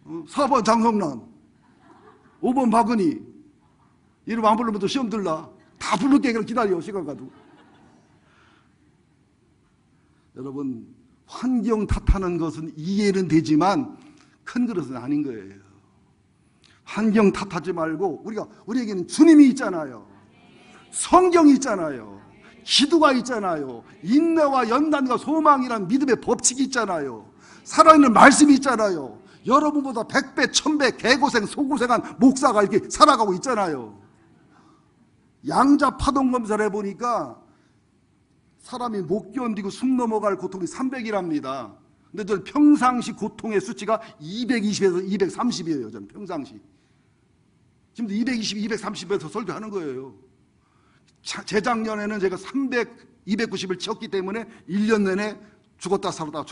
4번 장성란. 5번 박은희. 이름 안 부르면 또 시험 들라. 다 부를게. 그냥 기다려. 시간 가도. 여러분 환경 탓하는 것은 이해는 되지만 큰 그릇은 아닌 거예요. 환경 탓하지 말고 우리에게는 주님이 있잖아요. 성경이 있잖아요. 기도가 있잖아요. 인내와 연단과 소망이란 믿음의 법칙이 있잖아요. 살아있는 말씀이 있잖아요. 여러분보다 100배, 1000배 개고생, 소고생한 목사가 이렇게 살아가고 있잖아요. 양자 파동 검사를 해보니까 사람이 못 견디고 숨 넘어갈 고통이 300이랍니다. 근데 저는 평상시 고통의 수치가 220에서 230이에요. 저는 평상시. 지금도 220, 230에서 설교하는 거예요. 재작년에는 제가 290을 치웠기 때문에 1년 내내 죽었다 살았다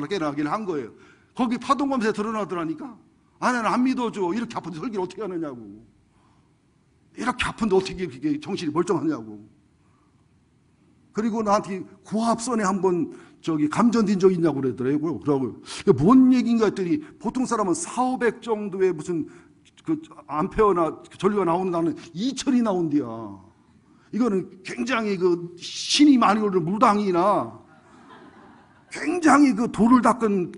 깨어나기는 한 거예요. 거기 파동검사에 드러나더라니까. 아내는 안 믿어줘. 이렇게 아픈데 설교를 어떻게 하느냐고. 이렇게 아픈데 어떻게 그게 정신이 멀쩡하냐고. 그리고 나한테 고압선에 한번 감전된 적 있냐고 그러더라고요. 그러고 뭔 얘기인가 했더니 보통 사람은 400, 500 정도의 무슨 암페어나 전류가 나오는 나는 2000이 나온대야. 이거는 굉장히 신이 많이 오르는 무당이나 굉장히 돌을 닦은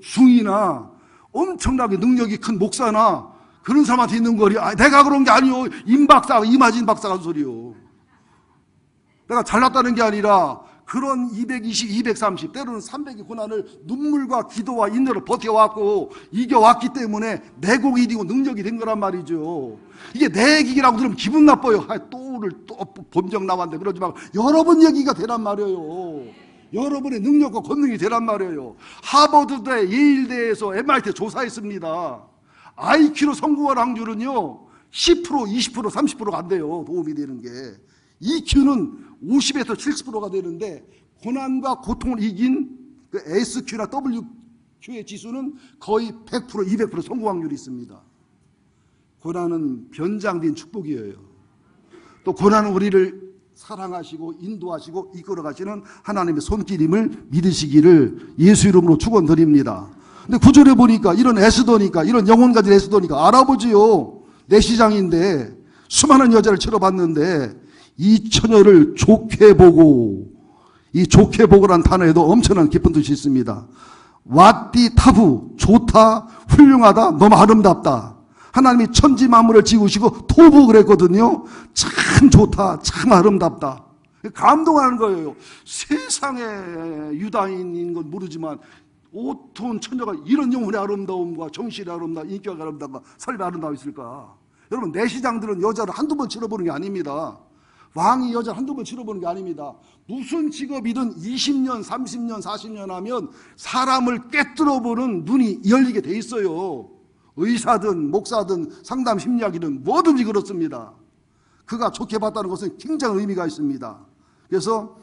중이나 엄청나게 능력이 큰 목사나 그런 사람한테 있는 거리. 내가 그런 게 아니요. 임하진 박사가 한 소리요. 내가 잘났다는 게 아니라 그런 220, 230, 때로는 300의 고난을 눈물과 기도와 인내로 버텨왔고 이겨왔기 때문에 내공이 고 능력이 된 거란 말이죠. 이게 내 얘기라고 들으면 기분 나빠요. 또 범정 나왔는데 그러지 말고 여러분 얘기가 되란 말이에요. 여러분의 능력과 권능이 되란 말이에요. 하버드대, 예일대에서 MIT 조사했습니다. IQ로 성공할 확률은요 10%, 20%, 30%가 안 돼요. 도움이 되는 게. EQ는 50에서 70%가 되는데 고난과 고통을 이긴 그 SQ나 WQ의 지수는 거의 100%, 200% 성공 확률이 있습니다. 고난은 변장된 축복이에요. 또 고난은 우리를 사랑하시고 인도하시고 이끌어 가시는 하나님의 손길임을 믿으시기를 예수 이름으로 축원드립니다. 근데 구절에 보니까 이런 에스더니까, 이런 영혼 가진 에스더니까 알아보지요. 내 시장인데 수많은 여자를 치러봤는데 이 처녀를 좋게 보고, 이 좋게 보고란 단어에도 엄청난 깊은 뜻이 있습니다. 왓디 타부, 좋다, 훌륭하다, 너무 아름답다. 하나님이 천지 만물을 지으시고 토부 그랬거든요. 참 좋다, 참 아름답다. 감동하는 거예요. 세상에 유다인인 건 모르지만 어떤 처녀가 이런 영혼의 아름다움과 정신의 아름다움, 인격의 아름다움과 삶의 아름다움이 있을까? 여러분, 내시장들은 여자를 한두 번 치러보는 게 아닙니다. 왕이 여자를 한두 번 치러보는 게 아닙니다. 무슨 직업이든 20년, 30년, 40년 하면 사람을 꿰뚫어보는 눈이 열리게 돼 있어요. 의사든 목사든 상담 심리학이든 뭐든지 그렇습니다. 그가 좋게 봤다는 것은 굉장히 의미가 있습니다. 그래서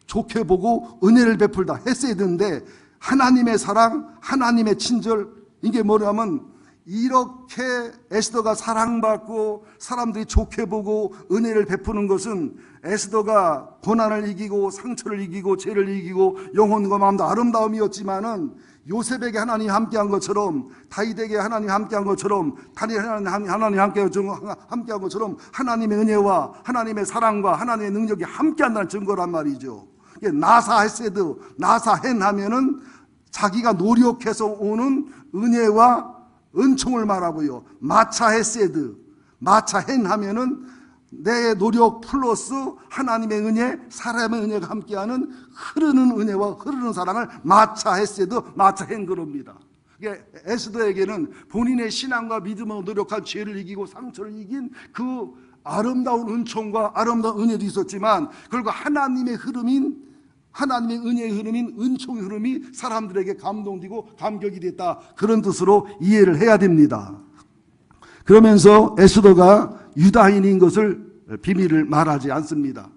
좋게 보고 은혜를 베풀다 헤세드인데 하나님의 사랑, 하나님의 친절, 이게 뭐냐면 이렇게 에스더가 사랑받고 사람들이 좋게 보고 은혜를 베푸는 것은 에스더가 고난을 이기고 상처를 이기고 죄를 이기고 영혼과 마음도 아름다움이었지만은 요셉에게 하나님이 함께한 것처럼, 다윗에게 하나님이 함께한 것처럼, 다니엘에게 하나님이 함께한 것처럼 하나님의 은혜와 하나님의 사랑과 하나님의 능력이 함께한다는 증거란 말이죠. 나사 헤세드, 나사 헨 하면은 자기가 노력해서 오는 은혜와 은총을 말하고요. 마차 헤세드, 마차 헨 하면은 내 노력 플러스 하나님의 은혜, 사람의 은혜가 함께하는 흐르는 은혜와 흐르는 사랑을 마차 헤세드, 마차 헨 그럽니다. 에스더에게는 본인의 신앙과 믿음으로 노력한 죄를 이기고 상처를 이긴 그 아름다운 은총과 아름다운 은혜도 있었지만, 그리고 하나님의 흐름인, 하나님의 은혜의 흐름인 은총의 흐름이 사람들에게 감동되고 감격이 됐다, 그런 뜻으로 이해를 해야 됩니다. 그러면서 에스더가 유다인인 것을 비밀을 말하지 않습니다.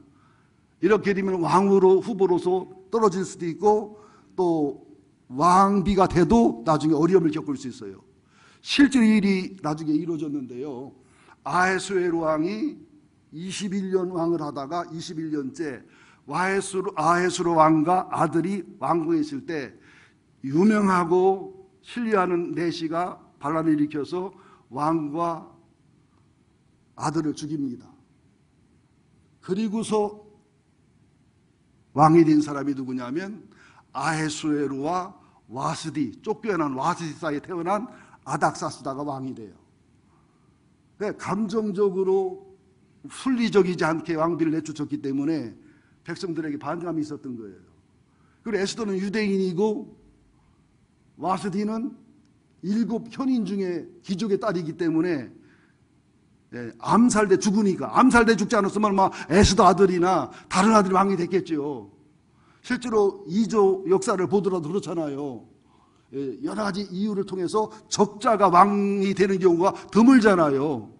이렇게 되면 왕으로 후보로서 떨어질 수도 있고 또 왕비가 돼도 나중에 어려움을 겪을 수 있어요. 실제 일이 나중에 이루어졌는데요. 아하수에로 왕이 21년 왕을 하다가 21년째 아하수에로 왕과 아들이 왕궁에 있을 때 유명하고 신뢰하는 내시가 반란을 일으켜서 왕과 아들을 죽입니다. 그리고서 왕이 된 사람이 누구냐면 아하수에로와 와스디, 쫓겨난 와스디 사이에 태어난 아닥사스다가 왕이 돼요. 감정적으로 순리적이지 않게 왕비를 내쫓았기 때문에 백성들에게 반감이 있었던 거예요. 그리고 에스더는 유대인이고 와스디는 7 현인 중에 귀족의 딸이기 때문에 암살돼 죽으니까, 암살돼 죽지 않았으면 에스더 아들이나 다른 아들이 왕이 됐겠죠. 실제로 이조 역사를 보더라도 그렇잖아요. 여러 가지 이유를 통해서 적자가 왕이 되는 경우가 드물잖아요.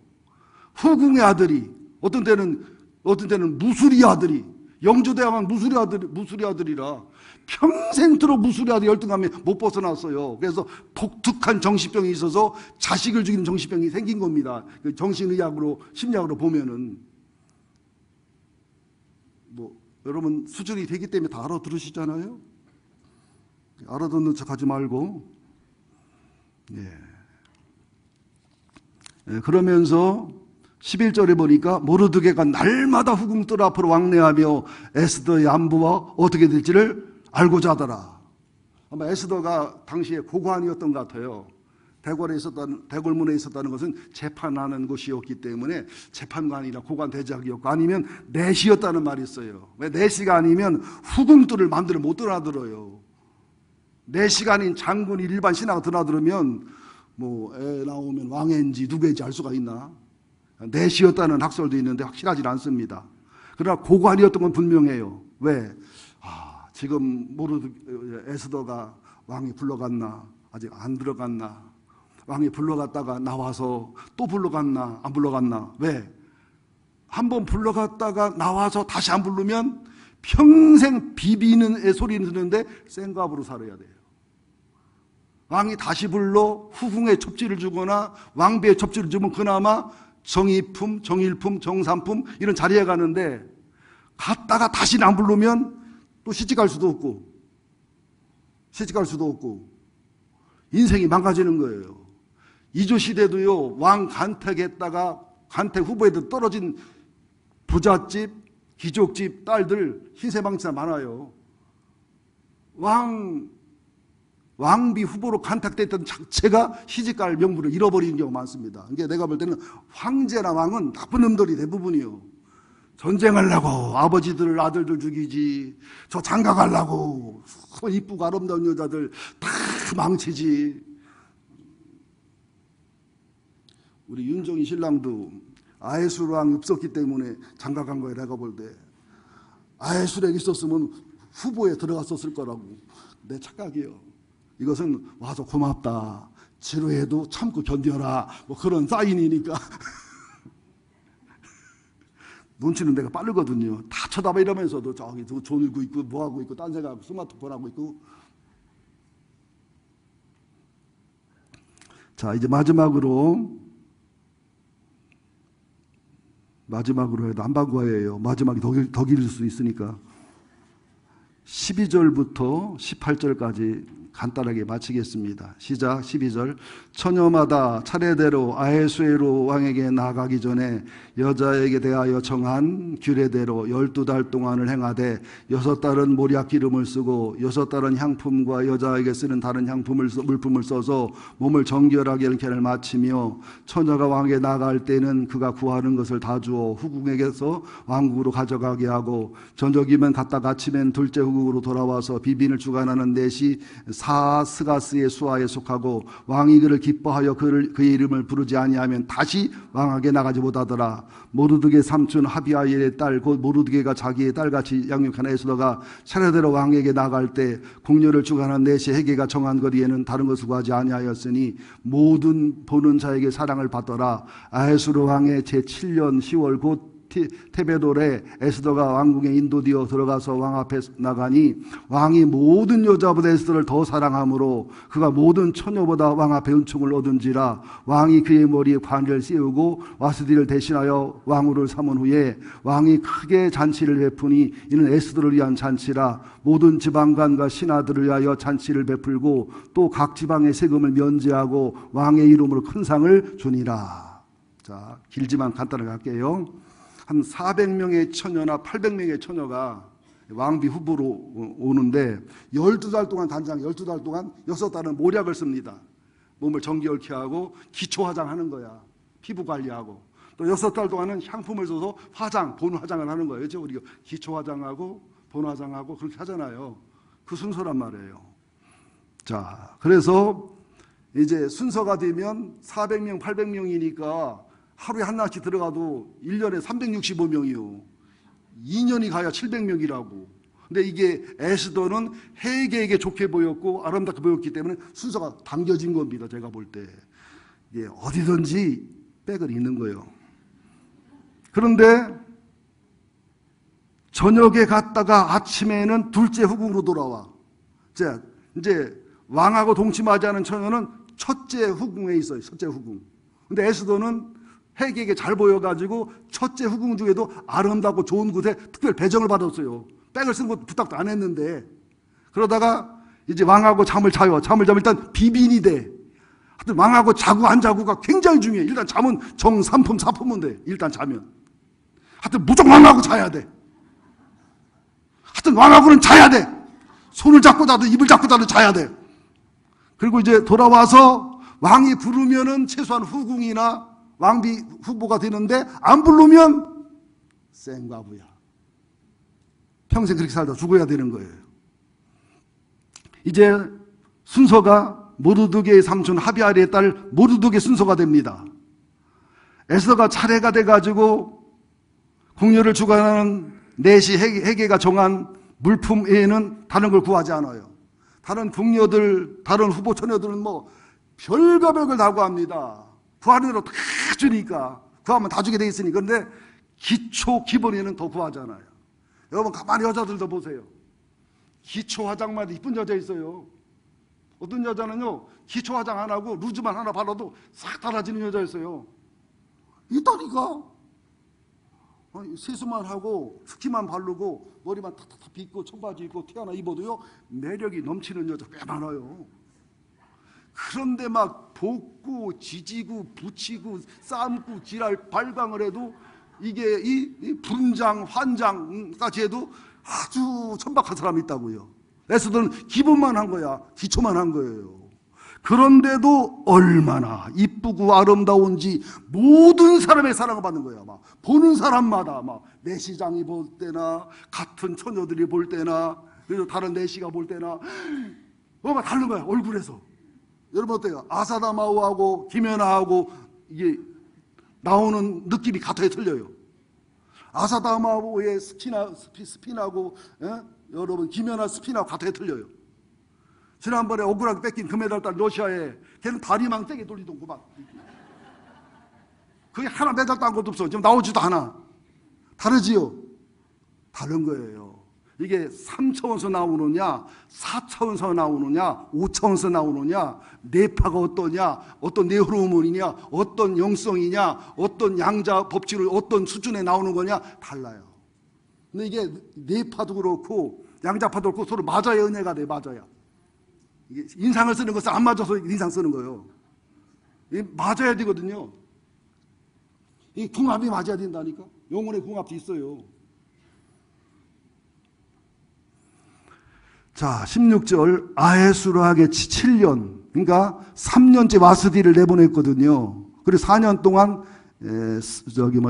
후궁의 아들이, 어떤 때는 무술이 아들이, 영주대왕은 무수리 아들이라 평생토록 무수리 아들 열등감에 못 벗어났어요. 그래서 독특한 정신병이 있어서 자식을 죽이는 정신병이 생긴 겁니다. 그 정신의학으로 심리학으로 보면은 뭐 여러분 수준이 되기 때문에 다 알아들으시잖아요. 알아듣는 척하지 말고. 그러면서 11절에 보니까 모르드게가 날마다 후궁들 앞으로 왕래하며 에스더의 안부와 어떻게 될지를 알고자 하더라. 아마 에스더가 당시에 고관이었던 것 같아요. 대궐문에 있었다는 것은 재판하는 곳이었기 때문에 재판관이나 고관 대작이었고, 아니면 내시였다는 말이 있어요. 왜 내시가 아니면 후궁들을 마음대로 못 드나들어요. 내시가 아닌 장군이 일반 신하가 드나들으면 뭐 애 나오면 왕인지 누구인지 알 수가 있나? 내시였다는 학설도 있는데 확실하지 않습니다. 그러나 고관이었던 건 분명해요. 왜? 지금 에스더가 왕이 불러갔나? 아직 안 들어갔나? 왕이 불러갔다가 나와서 또 불러갔나? 안 불러갔나? 왜? 한번 불러갔다가 나와서 다시 안 부르면 평생 비비는 소리는 듣는데 생갑으로 살아야 돼요. 왕이 다시 불러 후궁에 첩지를 주거나 왕비에 첩지를 주면 그나마 정의품, 정일품, 정삼품 이런 자리에 가는데, 갔다가 다시는 안 부르면 또 시집갈 수도 없고 인생이 망가지는 거예요. 이조 시대도요, 왕 간택했다가 간택 후보에도 떨어진 부잣집, 귀족집 딸들 신세방치나 많아요. 왕비 후보로 간택됐던 자체가 시집갈 명분을 잃어버리는 경우가 많습니다. 그러니까 내가 볼 때는 황제나 왕은 나쁜 놈들이 대부분이요. 전쟁하려고 아버지들 아들들 죽이지, 저 장가가려고 이쁘고 아름다운 여자들 다 망치지. 우리 윤정희 신랑도 아해수랑 없었기 때문에 장가간 거예요. 내가 볼 때 아해수랑 있었으면 후보에 들어갔었을 거라고 내 착각이요. 이것은 와서 고맙다, 지루해도 참고 견뎌라, 뭐 그런 사인이니까. 눈치는 내가 빠르거든요. 다 쳐다봐 이러면서도 저기 졸고 있고 뭐하고 있고 딴 생각하고 스마트폰 하고 있고. 자, 이제 마지막으로 해도 한반구예요. 마지막이 더 길을 수 있으니까 12절부터 18절까지 간단하게 마치겠습니다. 시작. 12절. 처녀마다 차례대로 아해수에로 왕에게 나가기 전에 여자에게 대하여 정한 규례대로 12달 동안을 행하되 6달은 모략 기름을 쓰고 6달은 향품과 여자에게 쓰는 다른 물품을 써서 몸을 정결하게 일케를 마치며, 처녀가 왕에게 나갈 때는 그가 구하는 것을 다 주어 후궁에게서 왕국으로 가져가게 하고, 저녁이면 갔다가 아침엔 둘째 후궁으로 돌아와서 비빈을 주관하는 넷이 사스가스의 수하에 속하고, 왕이 그를 기뻐하여 그의 이름을 부르지 아니하면 다시 왕에게 나가지 못하더라. 모르드게 삼촌 하비아엘의 딸 곧 모르드게가 자기의 딸같이 양육한 에스더가 차례대로 왕에게 나갈 때 공료를 주관한 넷이 헤게가 정한 거리에는 다른 것을 구하지 아니하였으니 모든 보는 자에게 사랑을 받더라. 아해수르 왕의 제7년 10월 곧 테베돌에 에스더가 왕궁에 인도되어 들어가서 왕 앞에 나가니, 왕이 모든 여자보다 에스더를 더 사랑하므로 그가 모든 처녀보다 왕 앞에 은총을 얻은지라. 왕이 그의 머리에 관을 씌우고 와스디를 대신하여 왕후를 삼은 후에 왕이 크게 잔치를 베푸니 이는 에스더를 위한 잔치라. 모든 지방관과 신하들을 위하여 잔치를 베풀고 또 각 지방의 세금을 면제하고 왕의 이름으로 큰 상을 주니라. 자, 길지만 간단하게 할게요. 한 400명의 처녀나 800명의 처녀가 왕비 후보로 오는데 12달 동안 단장 12달 동안 6달은 모략을 씁니다. 몸을 정결케 하고 기초 화장하는 거야. 피부 관리하고. 또 6달 동안은 향품을 써서 본 화장을 하는 거예요. 그렇죠? 우리가 기초 화장하고 본 화장하고 그렇게 하잖아요. 그 순서란 말이에요. 자, 그래서 이제 순서가 되면 400명, 800명이니까 하루에 하나씩 들어가도 1년에 365명이요. 2년이 가야 700명이라고. 근데 이게 에스더는 헤게에게 좋게 보였고 아름답게 보였기 때문에 순서가 당겨진 겁니다. 제가 볼 때. 이게 어디든지 백은 있는 거예요. 그런데 저녁에 갔다가 아침에는 둘째 후궁으로 돌아와. 이제 왕하고 동침하지 않은 처녀는 첫째 후궁에 있어요. 첫째 후궁. 근데 에스더는 헤게에게 잘 보여가지고 첫째 후궁 중에도 아름답고 좋은 곳에 특별 배정을 받았어요. 백을 쓴 것도 부탁도 안 했는데. 그러다가 이제 왕하고 잠을 자요. 잠을 자면 일단 비빈이 돼. 하여튼 왕하고 자고 안 자고가 굉장히 중요해. 일단 잠은 정 3품 4품은 돼. 일단 자면. 하여튼 무조건 왕하고 자야 돼. 하여튼 왕하고는 자야 돼. 손을 잡고 자도 입을 잡고 자도 자야 돼. 그리고 이제 돌아와서 왕이 부르면은 최소한 후궁이나 왕비 후보가 되는데 안 부르면 생과부야. 평생 그렇게 살다 죽어야 되는 거예요. 이제 순서가 모르드게의 삼촌 하비아리의 딸 모르드게 순서가 됩니다. 에스더가 차례가 돼가지고 궁녀를 주관하는 넷이 헤게가 정한 물품 외에는 다른 걸 구하지 않아요. 다른 궁녀들, 다른 후보 처녀들은 뭐 별걸 다 구합니다. 구하는 대로 다 주니까 구하면 다 주게 돼 있으니. 그런데 기본에는 더 구하잖아요. 여러분 가만히 여자들도 보세요. 기초 화장만 해도 이쁜 여자 있어요. 어떤 여자는요 기초 화장 안 하고 루즈만 하나 발라도 싹 달라지는 여자 있어요. 있다니까. 세수만 하고 스키만 바르고 머리만 탁탁탁 빗고 청바지 입고 티 하나 입어도요 매력이 넘치는 여자 꽤 많아요. 그런데 막 볶고 지지고 붙이고 삶고 지랄 발광을 해도 이게 이 분장 환장까지 해도 아주 천박한 사람이 있다고요. 에스더는 기본만 한 거야. 기초만 한 거예요. 그런데도 얼마나 이쁘고 아름다운지 모든 사람의 사랑을 받는 거야. 막 보는 사람마다 막 내시장이 볼 때나 같은 처녀들이 볼 때나 그래서 다른 내시가 볼 때나 막 다른 거야. 얼굴에서. 여러분 어때요? 아사다마오하고 김연아하고 이게 나오는 느낌이 같아요, 틀려요? 아사다마오의 스핀하고 여러분 김연아 스핀하고 같아요, 틀려요? 지난번에 억울하게 뺏긴 금메달 딸 러시아에 걔는 다리만 세게 돌리던구만. 그게 하나 메달 딴 것도 없어. 지금 나오지도 않아. 다르지요? 다른 거예요. 이게 3차원에서 나오느냐 4차원에서 나오느냐 5차원에서 나오느냐 뇌파가 어떠냐 어떤 뇌호르몬이냐 어떤 영성이냐 어떤 양자 법칙을 어떤 수준에 나오는 거냐 달라요. 근데 이게 뇌파도 그렇고 양자파도 그렇고 서로 맞아야 은혜가 돼. 맞아야. 이게 인상을 쓰는 것은 안 맞아서 인상 쓰는 거예요. 맞아야 되거든요. 이 궁합이 맞아야 된다니까. 영혼의 궁합도 있어요. 자, 16절 아헤수르에게 7년 그러니까 3년째 와스디를 내보냈거든요. 그리고 4년 동안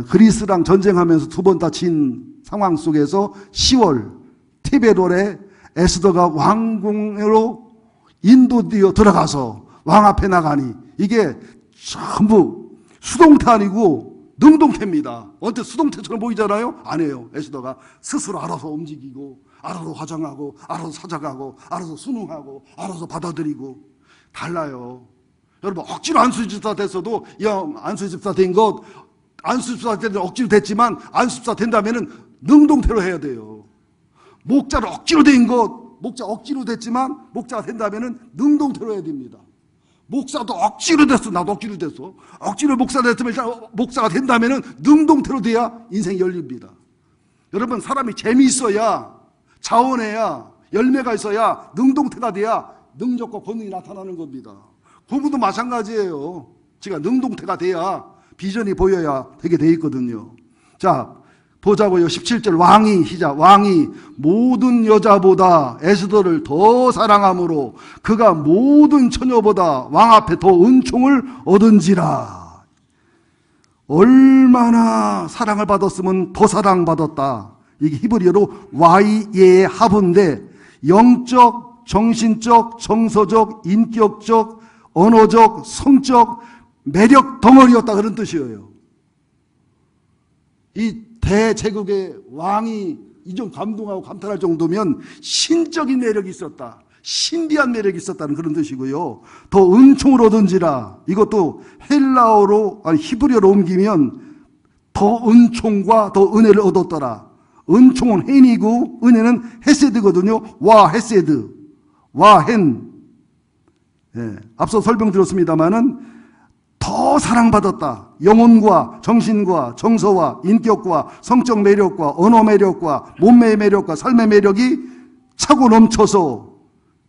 그리스랑 전쟁하면서 두 번 다친 상황 속에서 10월 티베롤에 에스더가 왕궁으로 인도되어 들어가서 왕 앞에 나가니 이게 전부 수동태 아니고 능동태입니다. 언제 수동태처럼 보이잖아요? 아니에요. 에스더가 스스로 알아서 움직이고 알아서 화장하고 알아서 사자가고 알아서 순응하고 알아서 받아들이고 달라요. 여러분 억지로 안수집사 됐어도 안수집사 된 것 안수집사 때는 억지로 됐지만 안수집사 된다면은 능동태로 해야 돼요. 목자를 억지로 된 것 목자 억지로 됐지만 목자가 된다면은 능동태로 해야 됩니다. 목사도 억지로 됐어. 나도 억지로 됐어. 억지로 목사 됐으면 일단 목사가 된다면은 능동태로 돼야 인생이 열립니다. 여러분 사람이 재미있어야 자원해야 열매가 있어야 능동태가 돼야 능력과 권능이 나타나는 겁니다. 공부도 마찬가지예요. 제가 능동태가 돼야 비전이 보여야 되게 돼 있거든요. 자 보자고요. 17절 왕이 모든 여자보다 에스더를 더 사랑함으로 그가 모든 처녀보다 왕 앞에 더 은총을 얻은지라. 얼마나 사랑을 받았으면 더 사랑받았다. 이게 히브리어로 와이의 합인데 영적, 정신적, 정서적, 인격적, 언어적, 성적 매력 덩어리였다 그런 뜻이에요. 이 대제국의 왕이 이 좀 감동하고 감탄할 정도면 신적인 매력이 있었다. 신비한 매력이 있었다는 그런 뜻이고요. 더 은총을 얻은지라. 이것도 헬라어로 아니 히브리어로 옮기면 더 은총과 더 은혜를 얻었더라. 은총은 헨이고 은혜는 헤세드거든요. 와 헤세드, 와 헨. 예, 앞서 설명드렸습니다마는 더 사랑받았다. 영혼과 정신과 정서와 인격과 성적 매력과 언어 매력과 몸매의 매력과 삶의 매력이 차고 넘쳐서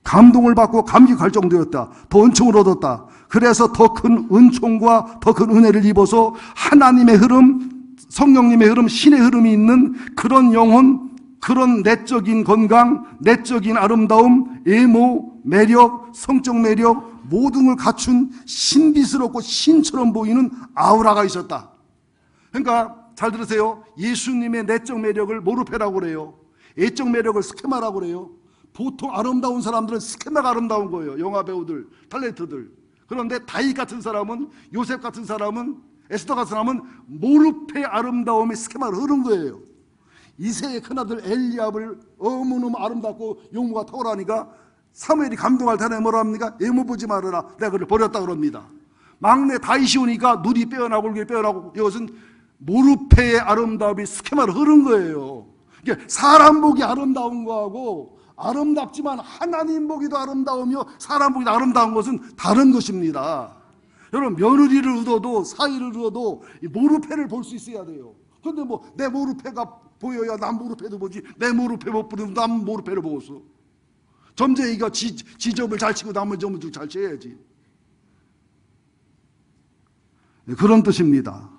감동을 받고 감격할 정도였다. 더 은총을 얻었다. 그래서 더 큰 은총과 더 큰 은혜를 입어서 하나님의 흐름, 성령님의 흐름, 신의 흐름이 있는 그런 영혼, 그런 내적인 건강, 내적인 아름다움, 외모, 매력, 성적 매력 모든 걸 갖춘 신비스럽고 신처럼 보이는 아우라가 있었다. 그러니까 잘 들으세요. 예수님의 내적 매력을 모르페라고 그래요. 애적 매력을 스케마라고 그래요. 보통 아름다운 사람들은 스케마가 아름다운 거예요. 영화 배우들, 탤런트들. 그런데 다윗 같은 사람은, 요셉 같은 사람은, 에스더 같은 사람은 모르페의 아름다움이 스케마로 흐른 거예요. 이새의 큰아들 엘리압을 너무너무 아름답고 용모가 탁월하니까 사무엘이 감동할 때는 뭐라 합니까? 외모 보지 말아라. 내가 그를 버렸다 그럽니다. 막내 다윗이 오니까 눈이 빼어나고 얼굴이 빼어나고 이것은 모르페의 아름다움이 스케마로 흐른 거예요. 이게 사람 보기 아름다운 거하고 아름답지만 하나님 보기도 아름다우며 사람 보기도 아름다운 것은 다른 것입니다. 여러분 며느리를 얻어도 사위를 얻어도 모르페를 볼 수 있어야 돼요. 그런데 뭐 내 모르페가 보여야 난 모르페도 보지 내 모르페 못 보면 난 모르페를 보겠어. 점쟁이가 지점을 잘 치고 남은 점을 잘 쳐야지. 네, 그런 뜻입니다.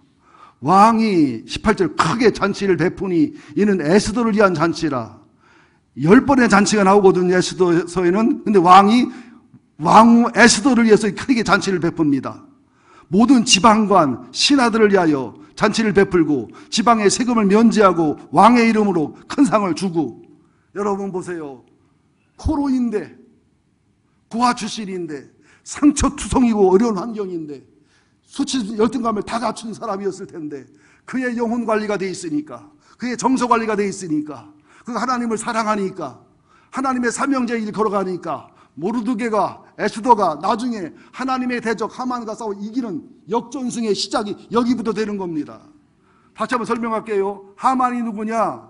왕이 18절 크게 잔치를 베푸니 이는 에스더를 위한 잔치라. 10번의 잔치가 나오거든요. 에스더서에는. 근데 왕이 왕 에스더를 위해서 크게 잔치를 베풉니다. 모든 지방관 신하들을 위하여 잔치를 베풀고 지방의 세금을 면제하고 왕의 이름으로 큰 상을 주고. 여러분 보세요. 포로인데 고아 출신인데 상처투성이고 어려운 환경인데 수치 열등감을 다 갖춘 사람이었을 텐데 그의 영혼 관리가 돼 있으니까 그의 정서 관리가 돼 있으니까 그 하나님을 사랑하니까 하나님의 삼형제의 길 걸어가니까 모르드게가 에스더가 나중에 하나님의 대적 하만과 싸워 이기는 역전승의 시작이 여기부터 되는 겁니다. 다시 한번 설명할게요. 하만이 누구냐?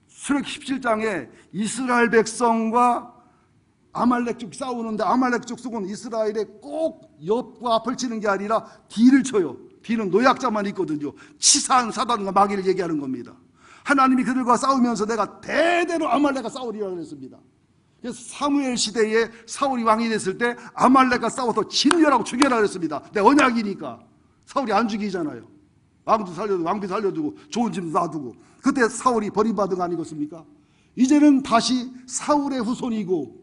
출애굽 17장에 이스라엘 백성과 아말렉 쪽 싸우는데 아말렉 쪽 속은 이스라엘에 꼭 옆과 앞을 치는 게 아니라 뒤를 쳐요. 뒤는 노약자만 있거든요. 치사한 사단과 마귀를 얘기하는 겁니다. 하나님이 그들과 싸우면서 내가 대대로 아말렉과 싸우리라 그랬습니다. 그래서 사무엘 시대에 사울이 왕이 됐을 때 아말렉과 싸워서 진멸하고 죽여라 그랬습니다. 내 언약이니까. 사울이 안 죽이잖아요. 왕도 살려두고 왕비 살려두고 좋은 집도 놔두고. 그때 사울이 버림받은 거 아니겠습니까? 이제는 다시 사울의 후손이고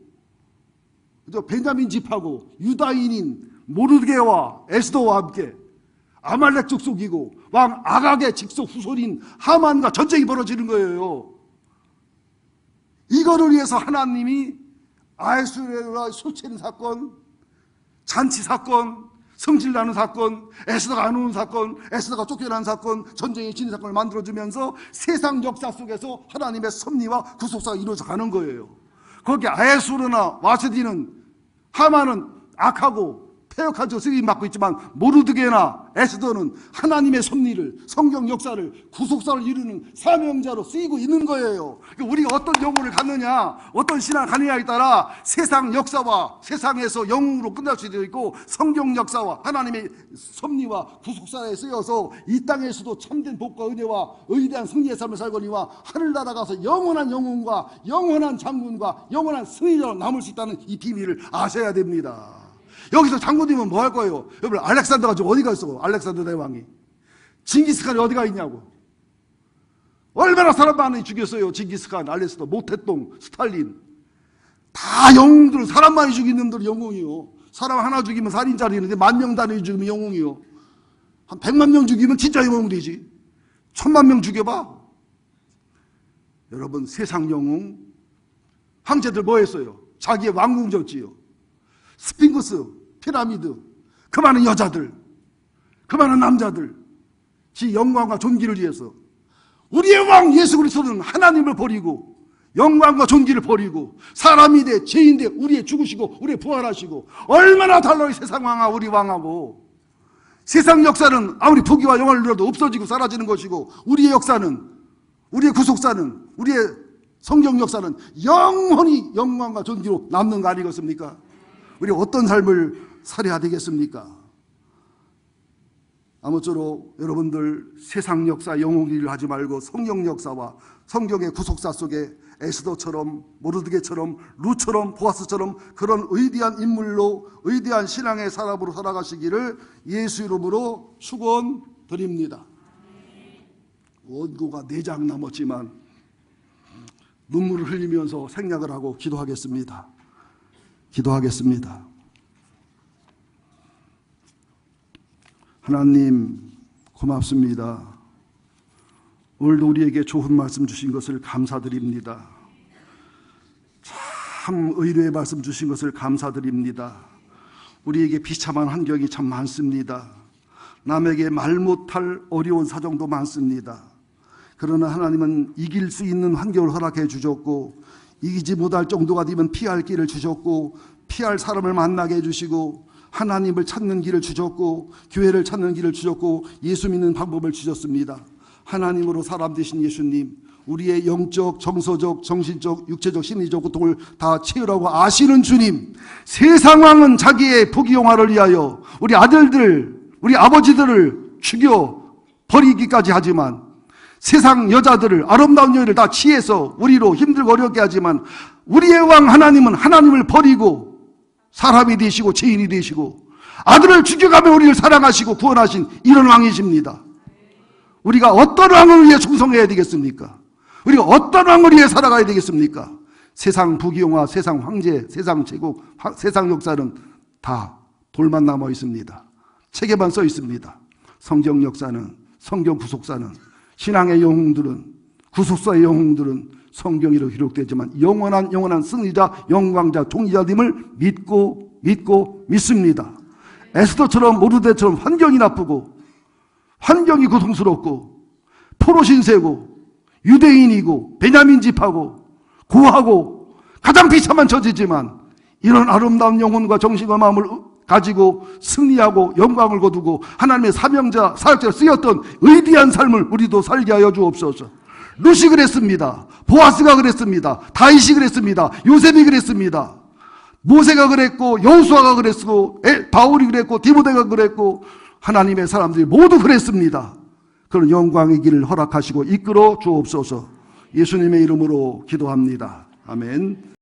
베냐민 집하고 유다인인 모르드게와 에스더와 함께 아말렉 족속이고 왕 아각의 직속 후손인 하만과 전쟁이 벌어지는 거예요. 이거를 위해서 하나님이 아하수에로와 술 취하는 사건, 잔치 사건, 성질나는 사건, 에스더가 안 오는 사건, 에스더가 쫓겨나는 사건, 전쟁의 진의 사건을 만들어주면서 세상 역사 속에서 하나님의 섭리와 구속사가 이루어져 가는 거예요. 거기 아하수르나 와스디는 하만은 악하고 폐역하죠. 쓰임 받고 있지만 모르드게나 에스더는 하나님의 섭리를 성경 역사를 구속사를 이루는 사명자로 쓰이고 있는 거예요. 우리가 어떤 영혼을 갖느냐 어떤 신앙을 갖느냐에 따라 세상 역사와 세상에서 영웅으로 끝날 수도 있고 성경 역사와 하나님의 섭리와 구속사에 쓰여서 이 땅에서도 참된 복과 은혜와 의대한 승리의 삶을 살거니와 하늘나라 가서 영원한 영웅과 영원한 장군과 영원한 승리자로 남을 수 있다는 이 비밀을 아셔야 됩니다. 여기서 장군님은 뭐 할 거예요? 여러분 알렉산더가 지금 어디 갔어? 알렉산더 대왕이 징기스칸이 어디가 있냐고. 얼마나 사람 많이 죽였어요. 징기스칸, 알렉산더, 모태똥, 스탈린 다 영웅들. 사람 많이 죽이는 놈들 영웅이요. 사람 하나 죽이면 살인자로 있는데 10,000명 단위 죽이면 영웅이요. 한 100만 명 죽이면 진짜 영웅 되지. 1000만 명 죽여봐. 여러분 세상 영웅 황제들 뭐 했어요? 자기의 왕궁 졌지요. 스핑크스, 피라미드, 그 많은 여자들, 그 많은 남자들, 지 영광과 존귀를 위해서 우리의 왕 예수 그리스도는 하나님을 버리고 영광과 존귀를 버리고 사람이 돼 죄인 돼 우리의 죽으시고 우리의 부활하시고 얼마나 달라요 세상 왕하 우리 왕하고. 세상 역사는 아무리 부귀와 영화를 누려도 없어지고 사라지는 것이고 우리의 역사는 우리의 구속사는, 우리의 성경 역사는 영원히 영광과 존귀로 남는 거 아니겠습니까? 우리 어떤 삶을 살아야 되겠습니까? 아무쪼록 여러분들 세상 역사 영웅일을 하지 말고 성경 역사와 성경의 구속사 속에 에스더처럼, 모르드게처럼, 루처럼, 보아스처럼 그런 위대한 인물로, 위대한 신앙의 사람으로 살아가시기를 예수 이름으로 축원드립니다. 원고가 4장 남았지만 눈물을 흘리면서 생략을 하고 기도하겠습니다. 기도하겠습니다. 하나님 고맙습니다. 오늘도 우리에게 좋은 말씀 주신 것을 감사드립니다. 참 의뢰의 말씀 주신 것을 감사드립니다. 우리에게 비참한 환경이 참 많습니다. 남에게 말 못할 어려운 사정도 많습니다. 그러나 하나님은 이길 수 있는 환경을 허락해 주셨고, 이기지 못할 정도가 되면 피할 길을 주셨고, 피할 사람을 만나게 해주시고, 하나님을 찾는 길을 주셨고, 교회를 찾는 길을 주셨고, 예수 믿는 방법을 주셨습니다. 하나님으로 사람 되신 예수님, 우리의 영적, 정서적, 정신적, 육체적, 심리적 고통을 다 채우라고 아시는 주님, 세상 왕은 자기의 부귀영화를 위하여 우리 아들들, 우리 아버지들을 죽여 버리기까지 하지만, 세상 여자들을, 아름다운 여인을 다 취해서 우리로 힘들고 어렵게 하지만, 우리의 왕 하나님은 하나님을 버리고 사람이 되시고 죄인이 되시고 아들을 죽여가며 우리를 사랑하시고 구원하신 이런 왕이십니다. 우리가 어떤 왕을 위해 충성해야 되겠습니까? 우리가 어떤 왕을 위해 살아가야 되겠습니까? 세상 부귀영화, 세상 황제, 세상 제국, 세상 역사는 다 돌만 남아 있습니다. 책에만 써 있습니다. 성경 역사는, 성경 구속사는, 신앙의 영웅들은, 구속사의 영웅들은 성경으로 기록되지만 영원한 승리자, 영광자, 종리자님을 믿습니다. 에스더처럼, 모르드게처럼 환경이 나쁘고 환경이 고통스럽고 포로 신세고 유대인이고 베냐민 집하고 고하고 가장 비참한 처지지만, 이런 아름다운 영혼과 정신과 마음을 가지고 승리하고 영광을 거두고 하나님의 사명자, 사역자로 쓰였던 위대한 삶을 우리도 살게 하여 주옵소서. 룻이 그랬습니다. 보아스가 그랬습니다. 다윗이 그랬습니다. 요셉이 그랬습니다. 모세가 그랬고, 여호수아가 그랬고, 바울이 그랬고, 디모데가 그랬고, 하나님의 사람들이 모두 그랬습니다. 그런 영광의 길을 허락하시고 이끌어 주옵소서. 예수님의 이름으로 기도합니다. 아멘.